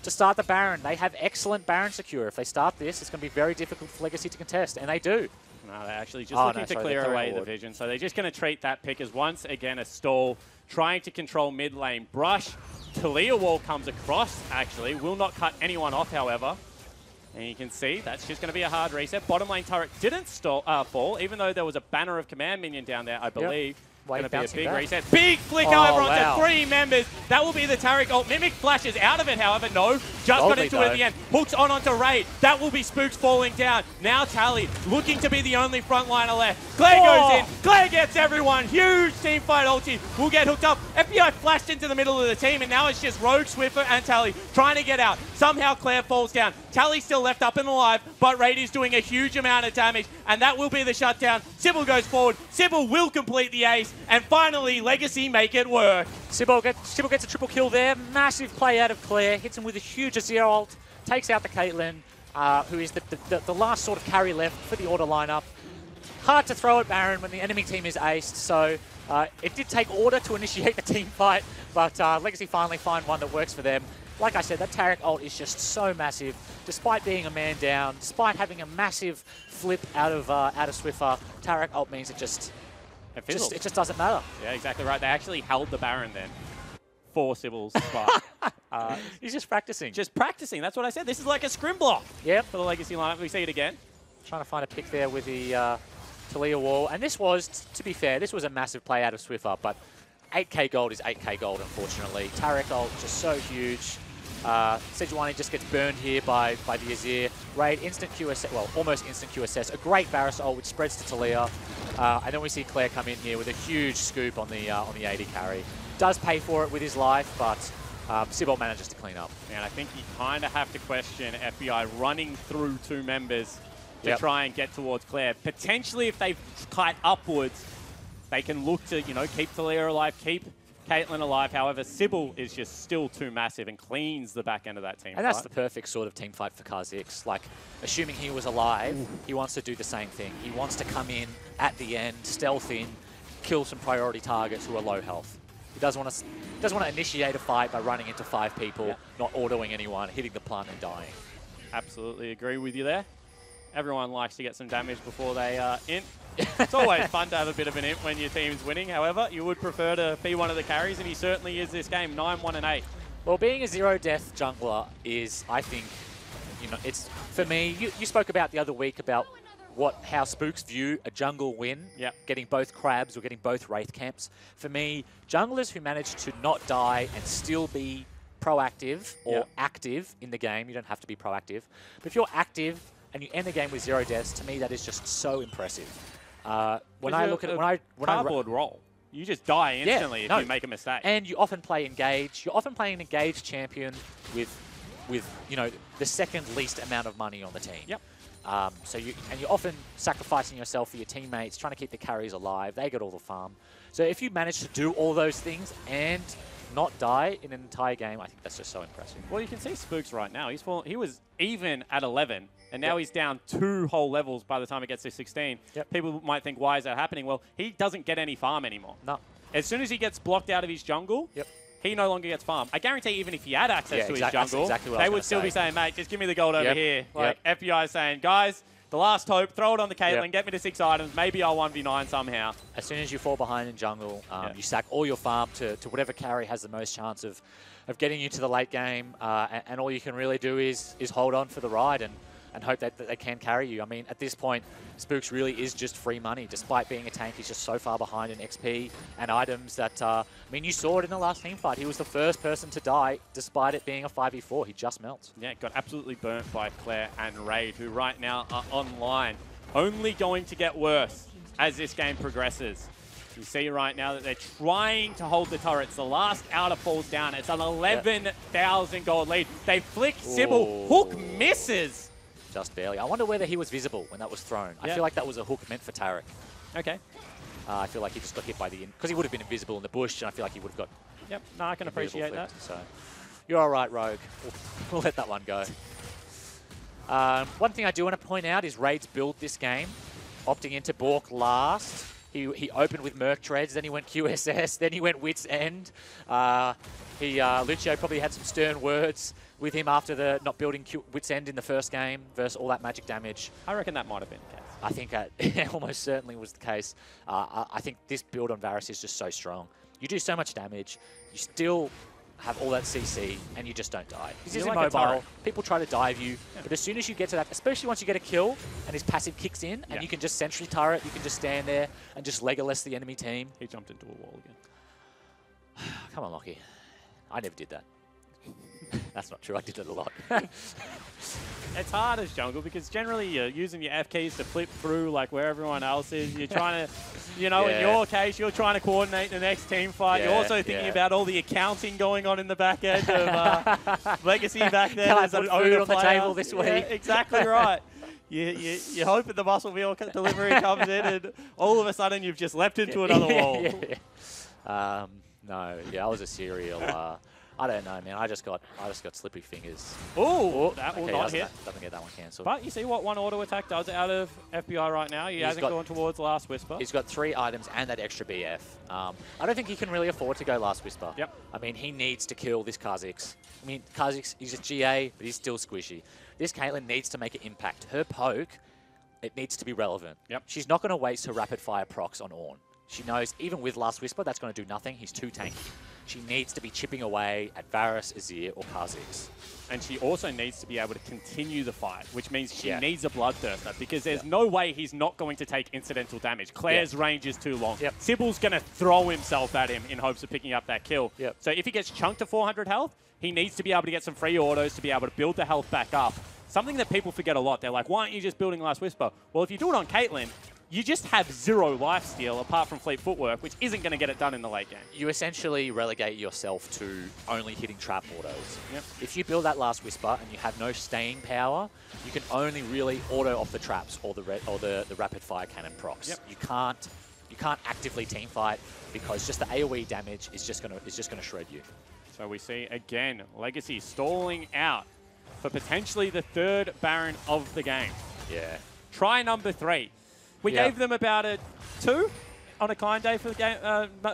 start the Baron. They have excellent Baron secure. If they start this, it's going to be very difficult for Legacy to contest, and they do. No, they're actually just looking to clear away the vision. So they're just going to treat that pick as once again a stall, trying to control mid lane brush. Talia wall comes across, actually. Will not cut anyone off, however. And you can see that's just going to be a hard reset. Bottom lane turret didn't fall, even though there was a banner of command minion down there, I believe. Going to be a big reset. Big flick, however, onto 3 members. That will be the Tarek ult. Mimic flashes out of it, however. No, just got into it at the end. Hooks onto Raid. That will be Spooks falling down. Now Tally looking to be the only frontliner left. Claire goes in. Claire gets everyone. Huge team fight ulti. Will get hooked up. FBI flashed into the middle of the team, and now it's just Rogue, Swiffer, and Tally trying to get out. Somehow Claire falls down. Tally's still left up and alive, but Raid is doing a huge amount of damage, and that will be the shutdown. Sybil goes forward. Sybil will complete the ace. And finally, Legacy make it work. Sybil gets a triple kill there. Massive play out of Claire. Hits him with a huge Azir ult. Takes out the Caitlyn, who is the last sort of carry left for the Order lineup. Hard to throw at Baron when the enemy team is aced. So it did take Order to initiate the team fight, but Legacy finally find one that works for them. Like I said, that Tarek ult is just so massive. Despite being a man down, despite having a massive flip out of Swiffer, Tarek ult means it just doesn't matter. Yeah, exactly right. They actually held the Baron then for Sybil's spot. He's just practicing. Just practicing. That's what I said. This is like a scrim block for the Legacy lineup. We see it again. Trying to find a pick there with the Talia wall. And this was, to be fair, this was a massive play out of Swiffer, but 8k gold is 8k gold, unfortunately. Tarek ult just so huge. Sejuani just gets burned here by the Azir. Raid, instant QSS, well, almost instant QSS. A great Varus ult, which spreads to Talia. And then we see Claire come in here with a huge scoop on the AD carry. Does pay for it with his life, but Sibol manages to clean up. And I think you kind of have to question FBI running through 2 members to try and get towards Claire. Potentially, if they kite upwards, they can look to, you know, keep Talia alive, keep Caitlyn alive. However, Sybil is just still too massive and cleans the back end of that team. And that's the perfect sort of team fight for Kha'Zix. Like, assuming he was alive, he wants to do the same thing. He wants to come in at the end, stealth in, kill some priority targets who are low health. He doesn't want to initiate a fight by running into 5 people, not autoing anyone, hitting the plant and dying. Absolutely agree with you there. Everyone likes to get some damage before they int. It's always fun to have a bit of an int when your team's winning. However, you would prefer to be one of the carries, and he certainly is this game, 9-1-8. Well, being a zero-death jungler is, I think, you know, it's, for me, you spoke about the other week about how Spooks view a jungle win, getting both crabs or getting both Wraith camps. For me, junglers who manage to not die and still be proactive or active in the game, you don't have to be proactive, but if you're active and you end the game with 0 deaths, to me that is just so impressive. When I look at it, cardboard roll, you just die instantly if you make a mistake. And you often play engage. You're often playing an engaged champion with you know, the second least amount of money on the team. Yep. So you're often sacrificing yourself for your teammates, trying to keep the carries alive. They get all the farm. So if you manage to do all those things and not die in an entire game, I think that's just so impressive. Well, you can see Spooks right now. He was even at 11, and now he's down 2 whole levels by the time it gets to 16. People might think, why is that happening? Well, he doesn't get any farm anymore. No. As soon as he gets blocked out of his jungle, he no longer gets farm. I guarantee even if he had access to his jungle, they would still be saying, mate, just give me the gold over here. Like, FBI is saying, guys, the last hope, throw it on the Caitlyn, get me to 6 items, maybe I'll 1v9 somehow. As soon as you fall behind in jungle, you sack all your farm to whatever carry has the most chance of getting you to the late game, and all you can really do is hold on for the ride and hope that they can carry you. I mean, at this point, Spooks really is just free money. Despite being a tank, he's just so far behind in XP and items that, I mean, you saw it in the last team fight. He was the first person to die, despite it being a 5v4. He just melts. Yeah, got absolutely burnt by Claire and Raid, who right now are online. Only going to get worse as this game progresses. You see right now that they're trying to hold the turrets. The last outer falls down. It's an 11,000 gold lead. They flick Sybil. Hook misses. Just barely. I wonder whether he was visible when that was thrown. I feel like that was a hook meant for Tarek. Okay. I feel like he just got hit by the... Because he would have been invisible in the bush, and I feel like he would have got... Yep, no, I can appreciate that. So, you're all right, Rogue. We'll let that one go. One thing I do want to point out is Raid's build this game, opting into Bork last. He opened with Merc Treads, then he went QSS, then he went Wit's End. Lucio probably had some stern words with him after the not building Wit's End in the first game versus all that magic damage. I reckon that might have been the case. I think it almost certainly was the case. I think this build on Varus is just so strong. You do so much damage, you still have all that CC, and you just don't die. He's just immobile. People try to dive you, but as soon as you get to that, especially once you get a kill and his passive kicks in, and you can just sentry turret, you can just stand there and just Legolas the enemy team. He jumped into a wall again. Come on, Lockie. I never did that. That's not true. I did it a lot. It's hard as jungle because generally you're using your F keys to flip through like where everyone else is. You're trying to, you know, in your case, you're trying to coordinate the next team fight. You're also thinking about all the accounting going on in the back end of Legacy back there. Can I put food on the table this week? Yeah, exactly right. You hope that the muscle meal delivery comes in and all of a sudden you've just leapt into another wall. No, I was a serial... I don't know, man. I just got slippery fingers. Oh, that will not hit. Doesn't get that one cancelled. But you see what one auto attack does out of FBI right now. He hasn't gone towards Last Whisper. He's got 3 items and that extra BF. I don't think he can really afford to go Last Whisper. Yep. I mean, he needs to kill this Kha'Zix. I mean, Kha'Zix, he's a GA, but he's still squishy. This Caitlyn needs to make an impact. Her poke, it needs to be relevant. Yep. She's not going to waste her rapid fire procs on Ornn. She knows even with Last Whisper, that's going to do nothing. He's too tanky. she needs to be chipping away at Varus, Azir, or Kha'Zix. And she also needs to be able to continue the fight, which means she needs a Bloodthirster, because there's no way he's not going to take incidental damage. Claire's range is too long. Sybil's going to throw himself at him in hopes of picking up that kill. So if he gets chunked to 400 health, he needs to be able to get some free autos to be able to build the health back up. Something that people forget a lot. They're like, why aren't you just building Last Whisper? Well, if you do it on Caitlyn, you just have 0 lifesteal apart from Fleet Footwork, which isn't going to get it done in the late game. You essentially relegate yourself to only hitting trap autos. If you build that Last Whisper and you have no staying power, you can only really auto off the traps or the rapid fire cannon procs. You can't actively team fight because just the AoE damage is just gonna shred you. So we see again Legacy stalling out for potentially the 3rd Baron of the game. Try number 3. We gave them about a 2 on a kind day for the game,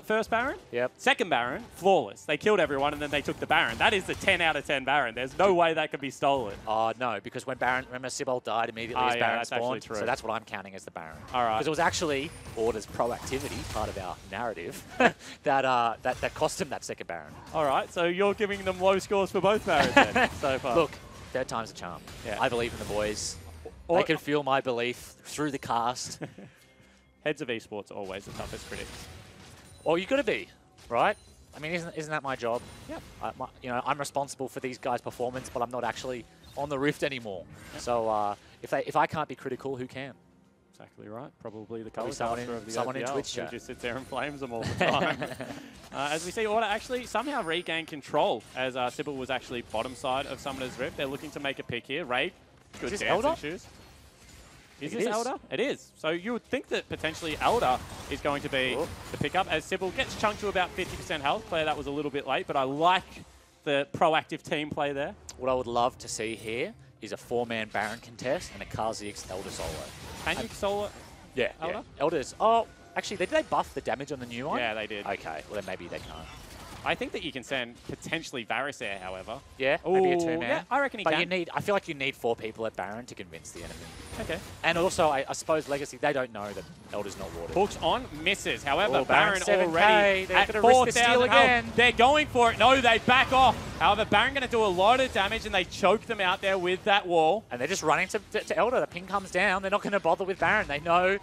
first Baron. Second Baron, flawless. They killed everyone and then they took the Baron. That is the 10 out of 10 Baron. There's no way that could be stolen. Oh, no, because when Baron, remember Sybil died immediately as Baron spawned? So that's what I'm counting as the Baron. Because it was actually Order's proactivity, part of our narrative, that cost him that second Baron. All right, so you're giving them low scores for both Barons then, so far. Look, 3rd time's a charm. I believe in the boys. They can feel my belief through the cast. Heads of Esports are always the toughest critics. Well, you got to be, right? I mean, isn't that my job? You know, I'm responsible for these guys' performance, but I'm not actually on the Rift anymore. So if I can't be critical, who can? Exactly right. Probably the colorcaster of the someone in OPL, Twitch chat who just sits there and flames them all the time. As we see, Order actually somehow regain control as Sybil was actually bottom side of Summoner's Rift. They're looking to make a pick here. Raid, good is this dancing Elder? shoes. Is this Elder? It is. So you would think that potentially Elder is going to be the pickup as Sybil gets chunked to about 50% health. Player that was a little bit late, but I like the proactive team play there. What I would love to see here is a 4-man Baron contest and a Kha'Zix Elder solo. Can you solo Elder? Elders. Oh, actually, did they buff the damage on the new one? Yeah, they did. Okay, well then maybe they can't. I think that you can send potentially Varus there, however. Yeah, maybe a 2-man. Yeah, I reckon he can. But I feel like you need 4 people at Baron to convince the enemy. Okay. And also, I suppose Legacy, they don't know that Elder's not warded. Hooks on, misses. However, Baron already at 4,000 health. They're going for it. No, they back off. However, Baron going to do a lot of damage, and they choke them out there with that wall. And they're just running to Elder. The ping comes down. They're not going to bother with Baron. They know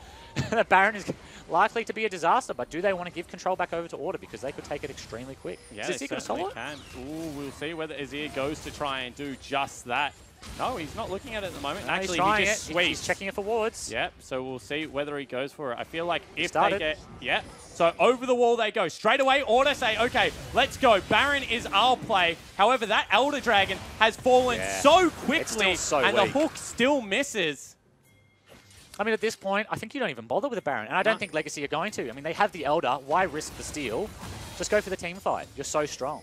that Baron is likely to be a disaster, but do they want to give control back over to Order because they could take it extremely quick? Yeah, they certainly can. Ooh, we'll see whether Azir goes to try and do just that. No, he's not looking at it at the moment. No, actually, he just sweeps. He's checking it for wards. Yep, so we'll see whether he goes for it. I feel like if they get... Yeah, so over the wall they go. Straight away, Order say, okay, let's go. Baron is our play. However, that Elder Dragon has fallen so quickly, and the hook still misses. I mean, at this point, I think you don't even bother with a Baron. And I don't think Legacy are going to. I mean, they have the Elder. Why risk the steal? Just go for the team fight. You're so strong.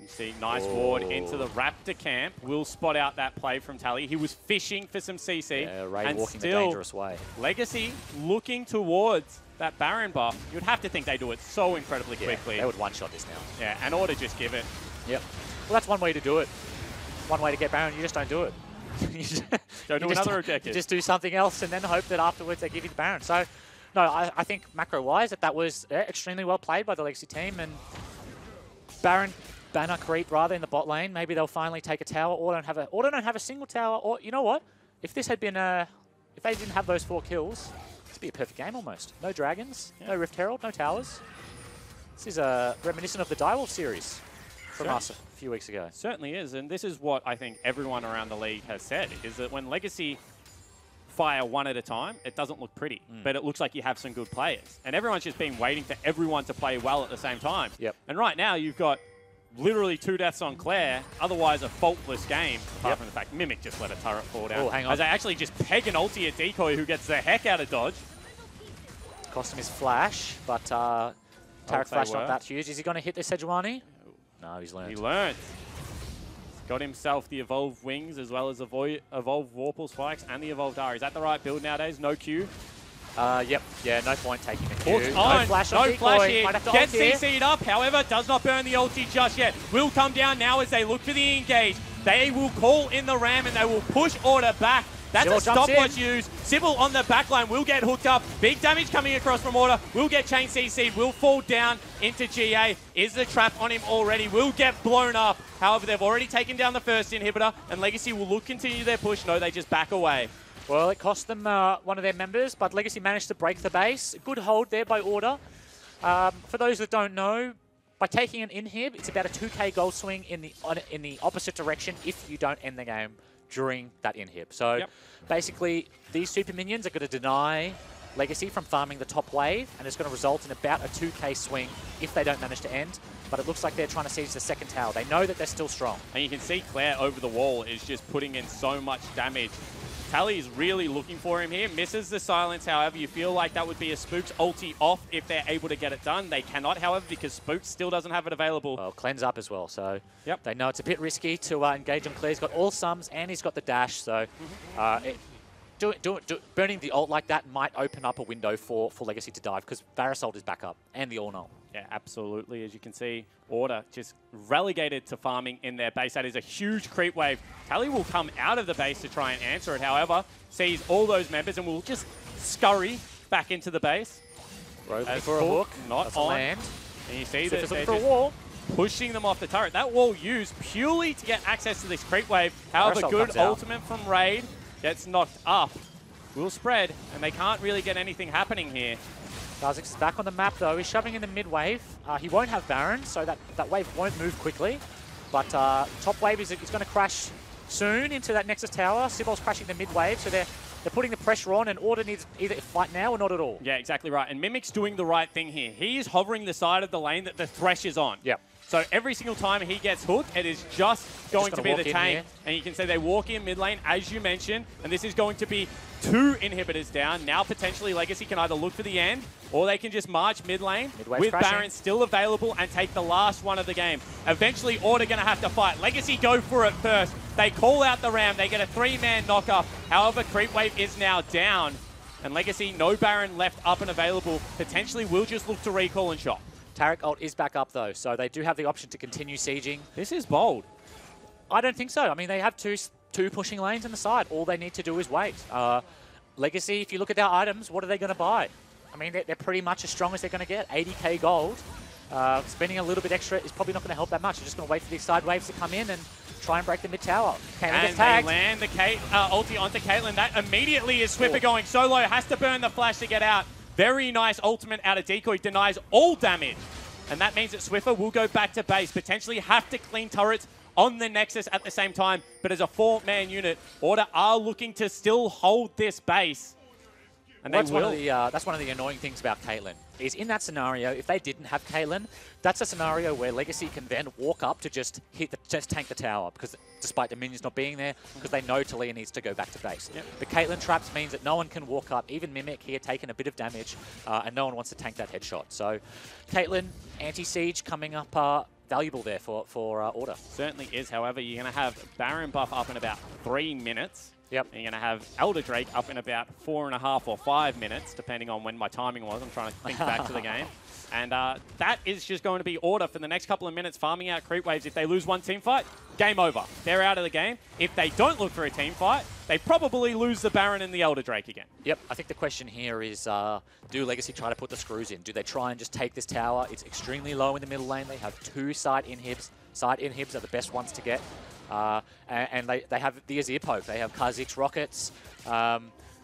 You see, nice ward into the Raptor camp. Will spot out that play from Tally. He was fishing for some CC. Yeah, Ray and walking still, the dangerous way. Legacy looking towards that Baron buff. You'd have to think they do it so incredibly quickly. They would one-shot this now. Yeah, and Order just give it. Yep. Well, that's one way to do it. One way to get Baron, you just don't do it. Go do another objective. You just do something else and then hope that afterwards they give you the Baron. So, no, I think macro-wise that was extremely well played by the Legacy team. And Baron banner creep rather in the bot lane. Maybe they'll finally take a tower. Or don't have a single tower. Or you know what? If this had been if they didn't have those 4 kills, this would be a perfect game almost. No dragons, no Rift Herald, no towers. This is reminiscent of the Direwolf series from us a few weeks ago. Certainly is, and this is what I think everyone around the league has said, is that when Legacy fire one at a time, it doesn't look pretty, but it looks like you have some good players. And everyone's just been waiting for everyone to play well at the same time. Yep. And right now, you've got literally 2 deaths on Claire, otherwise a faultless game, apart from the fact Mimic just let a turret fall down. Oh, hang on. As they actually just peg an ulti at Decoy, who gets the heck out of dodge. Cost him his flash, but Tarek flash not that huge. Is he going to hit this Sejuani? No, he's learned. He learned. He's got himself the Evolved Wings as well as Evolved Warple Spikes and the Evolved R. Is that the right build nowadays? No Q? Yep. Yeah, no point taking the Q. No flash here. Gets CC'd up, however, does not burn the ulti just yet. Will come down now as they look for the engage. They will call in the ram and they will push Order back. That's Sybil a jumps stopwatch in. use. Sybil on the backline will get hooked up. Big damage coming across from Order. Will get chain CC'd. Will fall down into GA. Is the trap on him already? Will get blown up. However, they've already taken down the first inhibitor, and Legacy will continue their push. No, they just back away. Well, it cost them one of their members, but Legacy managed to break the base. Good hold there by Order. For those that don't know, by taking an inhib, it's about a 2k gold swing in the opposite direction if you don't end the game during that inhib. So basically, these super minions are going to deny Legacy from farming the top wave, and it's going to result in about a 2k swing if they don't manage to end. But it looks like they're trying to siege the second tower. They know that they're still strong. And you can see Claire over the wall is just putting in so much damage. Tally is really looking for him here. Misses the silence, however. You feel like that would be a Spook's ulti off if they're able to get it done. They cannot, however, because Spook still doesn't have it available. Well, cleanse up as well, so they know it's a bit risky to engage on Claire. He's got all sums and he's got the dash, so burning the ult like that might open up a window for Legacy to dive, because Varasol is back up and the all-null. Yeah, absolutely. As you can see, Order just relegated to farming in their base. That is a huge creep wave. Tally will come out of the base to try and answer it, however, sees all those members and will just scurry back into the base. Looking for a hook, not on. Land. And you see that they're for a wall. Pushing them off the turret. That wall used purely to get access to this creep wave. However, Parasol good comes out. ultimate from Raid gets knocked up. Will spread, and they can't really get anything happening here. Kha'Zix is back on the map though. He's shoving in the mid wave. He won't have Baron, so that wave won't move quickly. But top wave is going to crash soon into that Nexus tower. Sybil's crashing the mid wave, so they're putting the pressure on, and Order needs either fight now or not at all. Yeah, exactly right. And Mimic's doing the right thing here. He is hovering the side of the lane that the Thresh is on. Yep. So every single time he gets hooked, it is just going to be the tank. And you can see they walk in mid lane, as you mentioned, and this is going to be 2 inhibitors down. Now potentially Legacy can either look for the end, or they can just march mid lane with Baron still available and take the last one of the game. Eventually, Order going to have to fight. Legacy go for it first. They call out the Ram. They get a 3-man knock-off. However, Creep Wave is now down. And Legacy, no Baron left up and available. Potentially will just look to recall and shot. Taric ult is back up though, so they do have the option to continue sieging. This is bold. I don't think so. I mean, they have two pushing lanes on the side. All they need to do is wait. Legacy, if you look at their items, what are they going to buy? I mean, they're pretty much as strong as they're going to get. 80k gold. Spending a little bit extra is probably not going to help that much. They're just going to wait for these side waves to come in and try and break the mid tower. And they land the ulti onto Caitlyn. That immediately is Swiffer going solo. Has to burn the flash to get out. Very nice ultimate out of Decoy. Denies all damage. And that means that Swiffer will go back to base. Potentially have to clean turrets on the Nexus at the same time. But as a 4-man unit, Order are looking to still hold this base. And that's one of the annoying things about Caitlyn, is in that scenario, if they didn't have Caitlyn, that's a scenario where Legacy can then walk up to just tank the tower, because despite the minions not being there, because they know Talia needs to go back to base. Yep. The Caitlyn traps means that no one can walk up, even Mimic here taking a bit of damage, and no one wants to tank that headshot. So Caitlyn, anti-siege coming up valuable there for Order. Certainly is. However, you're going to have Baron buff up in about 3 minutes. Yep. And you're going to have Elder Drake up in about 4.5 or 5 minutes, depending on when my timing was. I'm trying to think back to the game. And that is just going to be Order for the next couple of minutes, farming out creep waves. If they lose one team fight, game over. They're out of the game. If they don't look for a team fight, they probably lose the Baron and the Elder Drake again. Yep, I think the question here is, do Legacy try to put the screws in? Do they try and just take this tower? It's extremely low in the middle lane. They have 2 side inhibs. Side inhibs are the best ones to get. And they have the Azir poke. They have Kha'Zix rockets.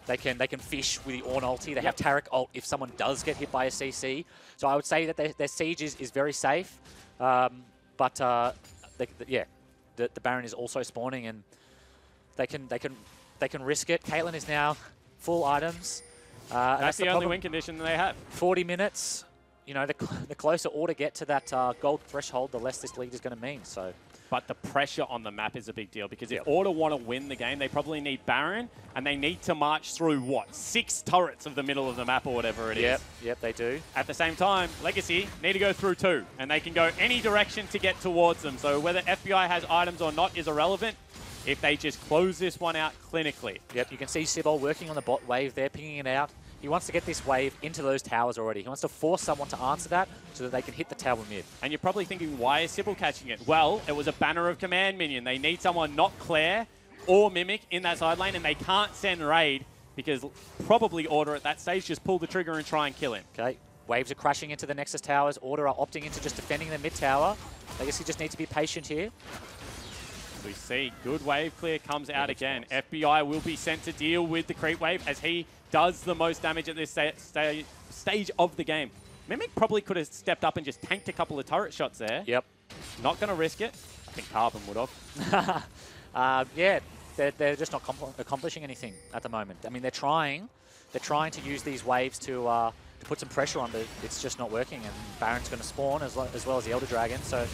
They can fish with the Ornn ulti. They have Taric ult if someone does get hit by a CC. So I would say that their siege is very safe. But the Baron is also spawning, and they can risk it. Caitlyn is now full items. That's the only win condition that they have. 40 minutes. You know, the closer Order get to that gold threshold, the less this lead is going to mean. So. But the pressure on the map is a big deal, because if Order want to win the game, they probably need Baron, and they need to march through, what, 6 turrets of the middle of the map or whatever it is. Yep, they do. At the same time, Legacy need to go through 2, and they can go any direction to get towards them. So whether FBI has items or not is irrelevant if they just close this one out clinically. Yep, you can see Sybil working on the bot wave there, pinging it out. He wants to get this wave into those towers already. He wants to force someone to answer that so that they can hit the tower mid. And you're probably thinking, why is Sybil catching it? Well, it was a Banner of Command minion. They need someone not Claire or Mimic in that side lane, and they can't send Raid because probably Order at that stage just pull the trigger and try and kill him. Okay, Waves are crashing into the Nexus towers. Order are opting into just defending the mid tower. I guess you just need to be patient here. We see good wave clear comes out again. FBI will be sent to deal with the creep wave as he does the most damage at this stage of the game. Mimic probably could have stepped up and just tanked a couple of turret shots there. Yep. Not going to risk it. I think Carbon would have. Yeah, they're just not accomplishing anything at the moment. I mean, they're trying to use these waves to put some pressure on, but it's just not working. And Baron's going to spawn as well as the Elder Dragon. So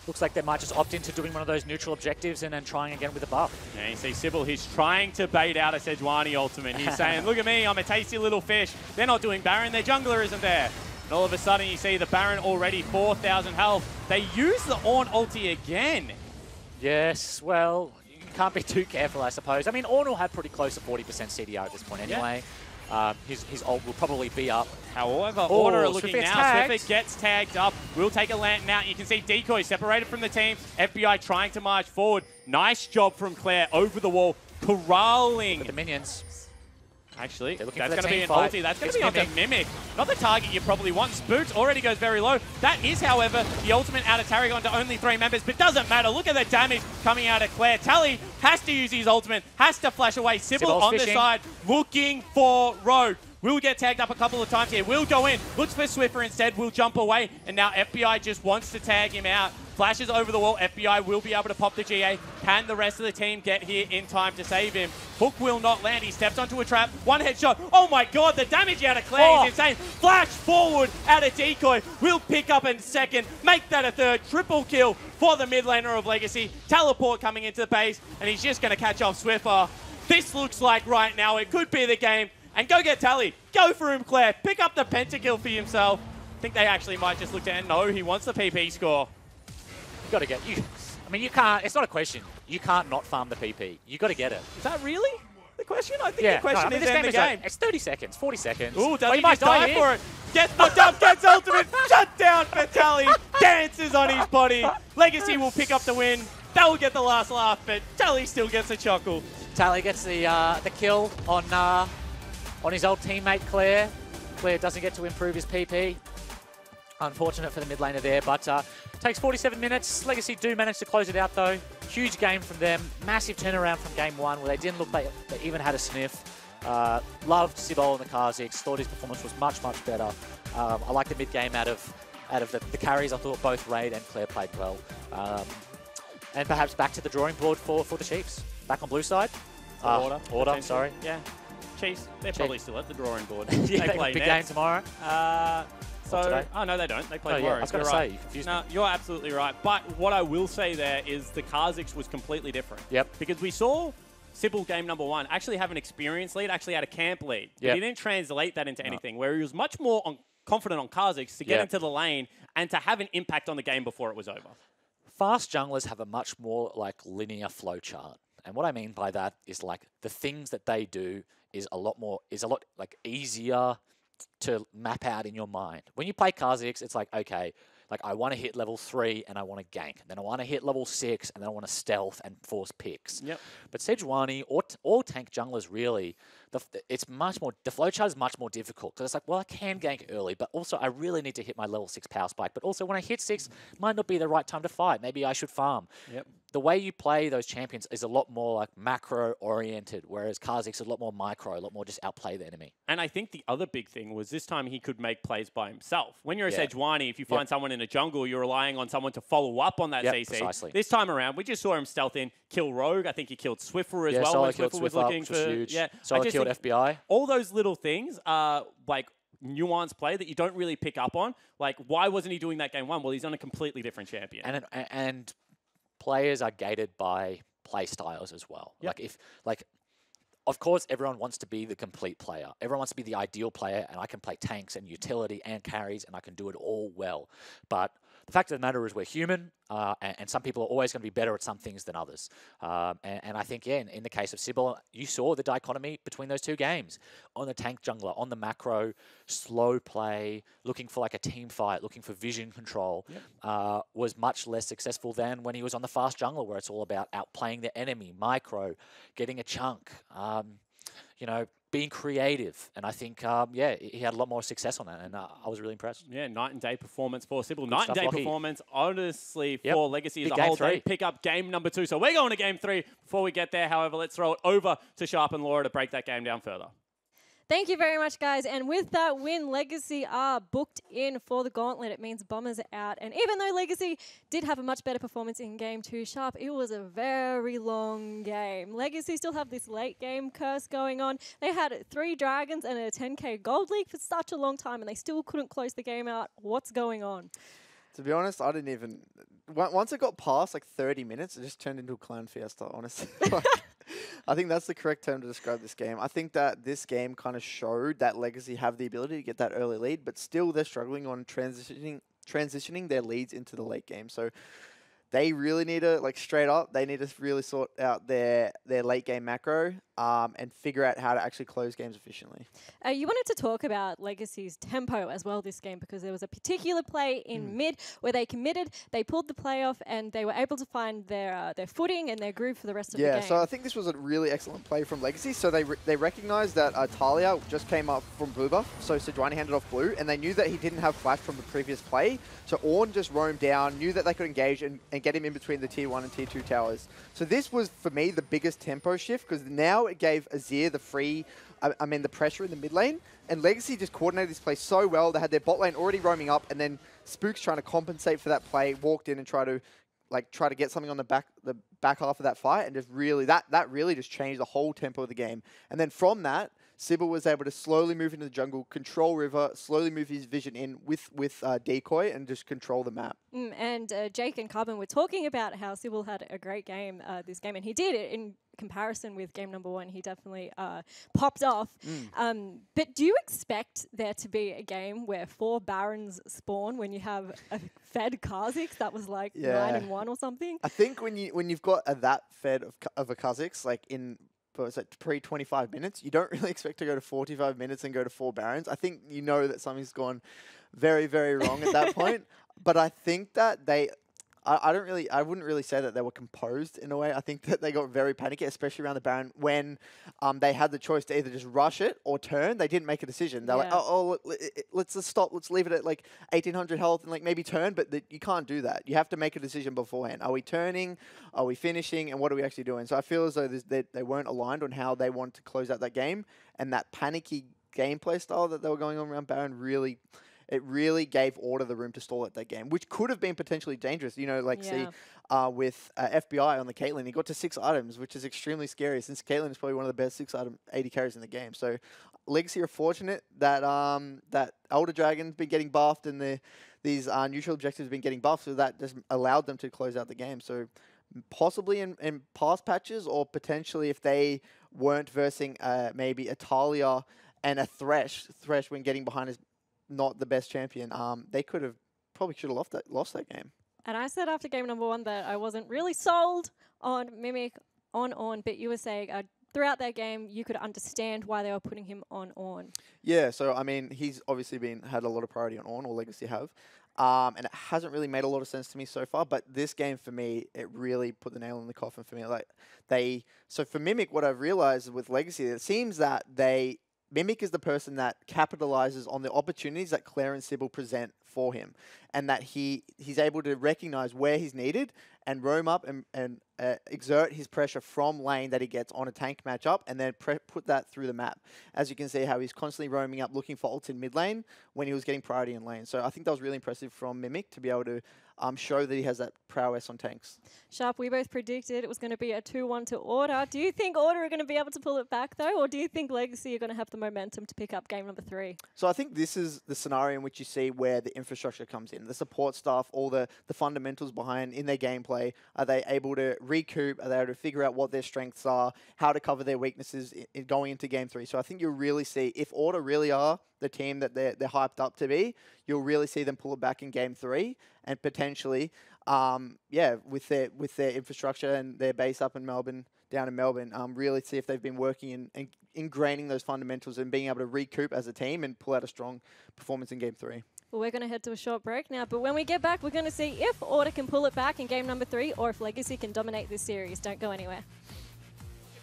looks like they might just opt into doing one of those neutral objectives and then trying again with a buff. Yeah, you see Sybil, he's trying to bait out a Sejuani ultimate. He's saying, look at me, I'm a tasty little fish. They're not doing Baron, their jungler isn't there. And all of a sudden you see the Baron already 4,000 health. They use the Ornn ulti again. Yes, well, you can't be too careful, I suppose. I mean, Ornn will have pretty close to 40% CDR at this point anyway. Yeah. His ult will probably be up. However, Order are looking now. Swiffer gets tagged up. Will take a lantern out. You can see Decoy separated from the team. FBI trying to march forward. Nice job from Claire over the wall, corralling with the minions. Actually, that's going to be an ulti. That's going to be onto Mimic. Not the target you probably want. Spooks already goes very low. That is, however, the ultimate out of Tarragon to only 3 members, but doesn't matter. Look at the damage coming out of Claire. Tally has to use his ultimate, has to flash away. Sybil on the side, looking for Rogue. Will get tagged up a couple of times here. Will go in, looks for Swiffer instead, will jump away, and now FBI just wants to tag him out. Flashes over the wall. FBI will be able to pop the GA. Can the rest of the team get here in time to save him? Hook will not land. He steps onto a trap. One headshot. Oh my god, the damage out of Claire is insane. Flash forward out of Decoy. Will pick up in second. Make that a third. Triple kill for the mid laner of Legacy. Teleport coming into the base, and he's just going to catch off Swiffer. This looks like right now it could be the game. And go get Tally. Go for him, Claire. Pick up the pentakill for himself. I think they actually might just look down. No, he wants the PP score. You got to get you. I mean, you can't. It's not a question. You can't not farm the PP. You got to get it. Is that really the question? I think the question is end the game. It's 30 seconds, 40 seconds. Ooh, does he just die for it? Gets knocked up, gets ultimate, shut down for Tally. Dances on his body. Legacy will pick up the win. That will get the last laugh, but Tally still gets a chuckle. Tally gets the kill on his old teammate Claire. Claire doesn't get to improve his PP. Unfortunate for the mid laner there, but takes 47 minutes. Legacy do manage to close it out though. Huge game from them. Massive turnaround from game 1 where they didn't look like they even had a sniff. Loved Sibol and the Kha'Zix. Thought his performance was much, much better. I like the mid game out of the carries. I thought both Raid and Claire played well. And perhaps back to the drawing board for the Chiefs. Back on blue side. Order, sorry. Yeah. Chiefs, they're probably still at the drawing board. Yeah, they play big next. game tomorrow. Oh, no, they don't. They play tomorrow. Yeah, I was going to say, you confused me. No, you're absolutely right. But what I will say there is the Kha'Zix was completely different. Yep. Because we saw Sybil game number 1 actually have an experience lead, actually had a camp lead. But he didn't translate that into anything, where he was much more confident on Kha'Zix to get into the lane and to have an impact on the game before it was over. Fast junglers have a much more like linear flow chart. And what I mean by that is like the things that they do is a lot like easier to map out in your mind. When you play Kha'Zix, it's like, okay, like I want to hit level 3 and I want to gank. Then I want to hit level 6 and then I want to stealth and force picks. Yep. But Sejuani or tank junglers really, it's much more, the flowchart is much more difficult because it's like, well, I can gank early, but also I really need to hit my level 6 power spike. But also when I hit 6, might not be the right time to fight. Maybe I should farm. Yep. The way you play those champions is a lot more like macro-oriented, whereas Kha'Zix is a lot more micro, a lot more just outplay the enemy. And I think the other big thing was this time he could make plays by himself. When you're a Sejuani, if you find someone in a jungle, you're relying on someone to follow up on that CC. Precisely. This time around, we just saw him stealth in, kill Rogue. I think he killed Swiffer as well. Solo when killed Swiffer was Swiffer, looking which was for huge. Yeah, Solo killed FBI. All those little things are like nuanced play that you don't really pick up on. Like, why wasn't he doing that game 1? Well, he's on a completely different champion. And players are gated by play styles as well. Yep. Of course, everyone wants to be the complete player. Everyone wants to be the ideal player, and I can play tanks and utility and carries, and I can do it all well. But the fact of the matter is we're human, and some people are always going to be better at some things than others. And I think, yeah, in the case of Sybil, you saw the dichotomy between those two games. On the tank jungler, on the macro, slow play, looking for like a team fight, looking for vision control, was much less successful than when he was on the fast jungler, where it's all about outplaying the enemy, micro, getting a chunk, you know, being creative. And I think, yeah, he had a lot more success on that, and I was really impressed. Yeah, night and day performance for Sybil. Night and day performance, honestly, Yep. for Legacy as Big a whole. game They pick up game number 2. So we're going to game 3. Before we get there, however, let's throw it over to Sharp and Laura to break that game down further. Thank you very much, guys. And with that win, Legacy are booked in for the gauntlet. It means Bombers are out. And even though Legacy did have a much better performance in Game 2 Sharp, it was a very long game. Legacy still have this late game curse going on. They had 3 Dragons and a 10k gold league for such a long time, and they still couldn't close the game out. What's going on? To be honest, I didn't even... Once it got past like 30 minutes, it just turned into a clown fiesta, honestly. I think that's the correct term to describe this game. I think that this game kind of showed that Legacy have the ability to get that early lead, but still they're struggling on transitioning their leads into the late game. So they really need to, like, straight up, they need to really sort out their late game macro and figure out how to actually close games efficiently. You wanted to talk about Legacy's tempo as well this game, because there was a particular play in mid where they committed, they pulled the play off, and they were able to find their footing and their groove for the rest of the game. Yeah, so I think this was a really excellent play from Legacy. So they recognized that Talia just came up from blue buff, so Sejuani handed off blue, and they knew that he didn't have flash from the previous play, so Ornn just roamed down, knew that they could engage and get him in between the tier 1 and tier 2 towers. So this was, for me, the biggest tempo shift, because now it gave Azir the pressure in the mid lane, and Legacy just coordinated this play so well. They had their bot lane already roaming up, and then Spook's trying to compensate for that play, walked in and try to get something on the back half of that fight, and just really that really just changed the whole tempo of the game. And then from that, Sybil was able to slowly move into the jungle, control river, slowly move his vision in with decoy, and just control the map. And Jake and Carbon were talking about how Sybil had a great game this game, and he did it in comparison with game number 1. He definitely popped off. But do you expect there to be a game where 4 Barons spawn when you have a fed Kha'Zix that was like 9-1 or something? I think when you've got that fed of a Kha'Zix, like in pre-25 minutes, you don't really expect to go to 45 minutes and go to 4 Barons. I think you know that something's gone very, very wrong at that point. But I think that I wouldn't really say that they were composed in a way. I think that they got very panicky, especially around the Baron, when they had the choice to either just rush it or turn. They didn't make a decision. They're like, let's just stop. Let's leave it at like 1800 health and like maybe turn. But you can't do that. You have to make a decision beforehand. Are we turning? Are we finishing? And what are we actually doing? So I feel as though they weren't aligned on how they wanted to close out that game. And that panicky gameplay style that they were going on around Baron really gave Order the room to stall at that game, which could have been potentially dangerous. You know, like see with FBI on the Caitlyn, he got to 6 items, which is extremely scary, since Caitlyn is probably one of the best 6-item AD carries in the game. So Legacy are fortunate that that Elder Dragon's been getting buffed and these neutral objectives have been getting buffed, so that just allowed them to close out the game. So possibly in past patches, or potentially if they weren't versing maybe a Talia and a Thresh when getting behind is not the best champion, they should have lost that game. And I said after game number 1 that I wasn't really sold on Mimic on Ornn, but you were saying throughout that game you could understand why they were putting him on Ornn. Yeah, so I mean, he's obviously had a lot of priority on Ornn, or Legacy have. And it hasn't really made a lot of sense to me so far, but this game for me, it really put the nail in the coffin for me. So for Mimic, what I've realized with Legacy, it seems that Mimic is the person that capitalizes on the opportunities that Claire and Sybil present for him, and that he's able to recognize where he's needed and roam up and exert his pressure from lane that he gets on a tank matchup, and then put that through the map. As you can see how he's constantly roaming up looking for ults in mid lane when he was getting priority in lane. So I think that was really impressive from Mimic to be able to show that he has that prowess on tanks. Sharp, we both predicted it was going to be a 2-1 to Order. Do you think Order are going to be able to pull it back though, or do you think Legacy are going to have the momentum to pick up game number 3? So I think this is the scenario in which you see where the infrastructure comes in. The support staff, all the fundamentals behind in their gameplay. Are they able to recoup? Are they able to figure out what their strengths are, how to cover their weaknesses going into Game 3? So I think you'll really see, if Order really are the team that they're hyped up to be, you'll really see them pull it back in Game 3 and potentially, with their infrastructure and their base up in Melbourne, down in Melbourne, really see if they've been working and ingraining those fundamentals and being able to recoup as a team and pull out a strong performance in Game 3. Well, we're going to head to a short break now, but when we get back, we're going to see if Order can pull it back in game number 3 or if Legacy can dominate this series. Don't go anywhere.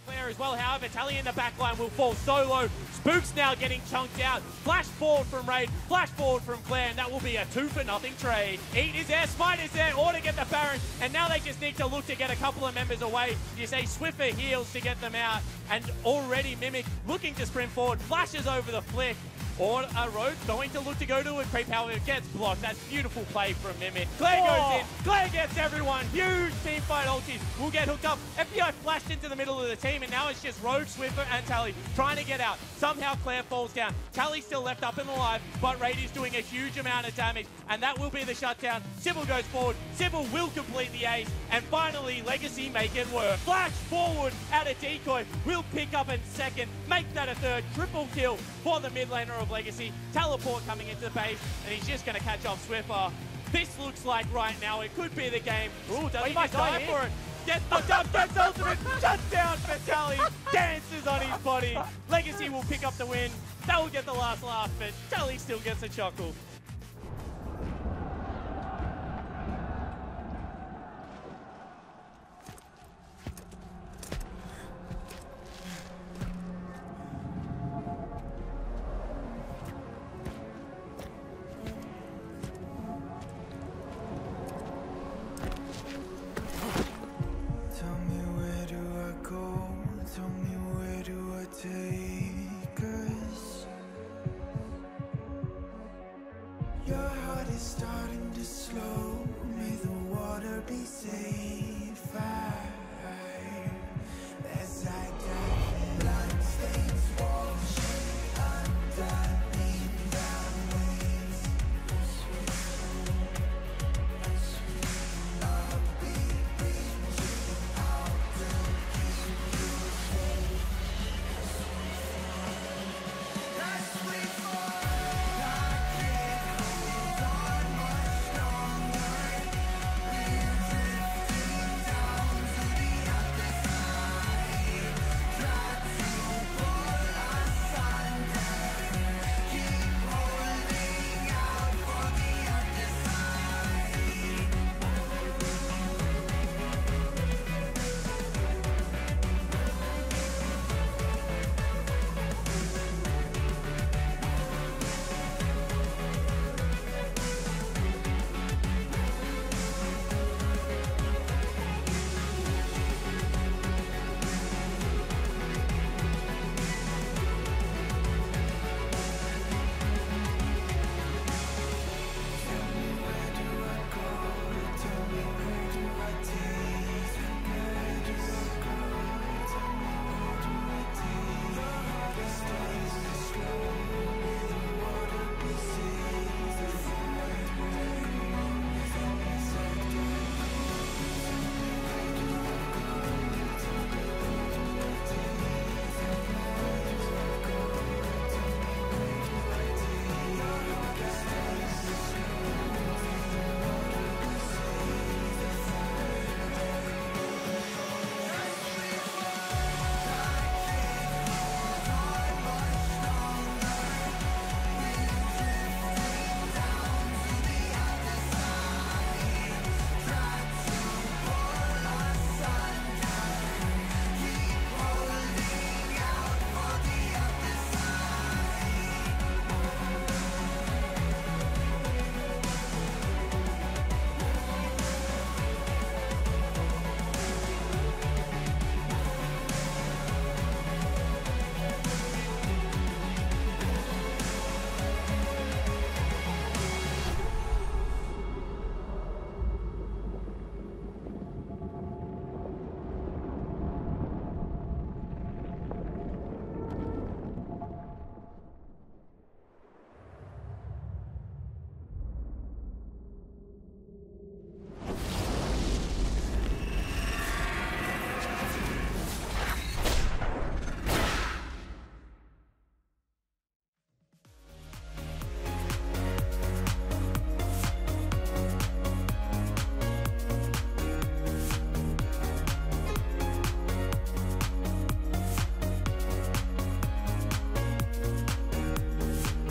Claire as well, however, Tally in the back line will fall so low. Spook's now getting chunked out. Flash forward from Raid, flash forward from Claire, and that will be a 2-for-0 trade. Eat is there, Smite is there, Order get the Baron, and now they just need to look to get a couple of members away. You say Swiffer heals to get them out, and already Mimic looking to sprint forward, flashes over the flick. Or a Rogue going to look to go to a creep, however, gets blocked. That's beautiful play from Mimic. Claire goes in. Claire gets everyone. Huge team fight ultis. Will get hooked up. FBI flashed into the middle of the team, and now it's just Rogue, Swiffer, and Tally trying to get out. Somehow Claire falls down. Tally's still left up and alive, but Raid is doing a huge amount of damage, and that will be the shutdown. Sybil goes forward. Sybil will complete the ace, and finally Legacy make it work. Flash forward at a decoy. Will pick up in second. Make that a third. Triple kill for the mid laner of Legacy. Teleport coming into the base, and he's just going to catch off Swiffer. This looks like right now it could be the game. Ooh, does he might die for it? Gets the jump, gets ultimate, shutdown for Tally, dances on his body. Legacy will pick up the win. That will get the last laugh, but Tally still gets a chuckle. Your heart is starting to slow. May the water be safe.